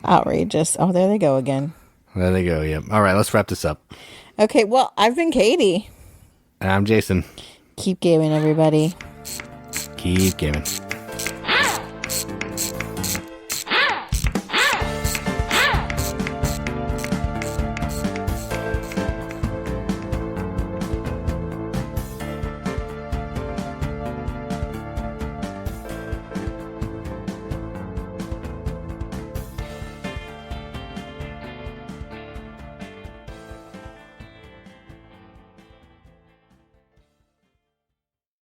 outrageous. Oh, there they go again. There they go. Yeah. All right, let's wrap this up. Okay. Well, I've been Katie. And I'm Jason. Keep gaming, everybody. Keep gaming.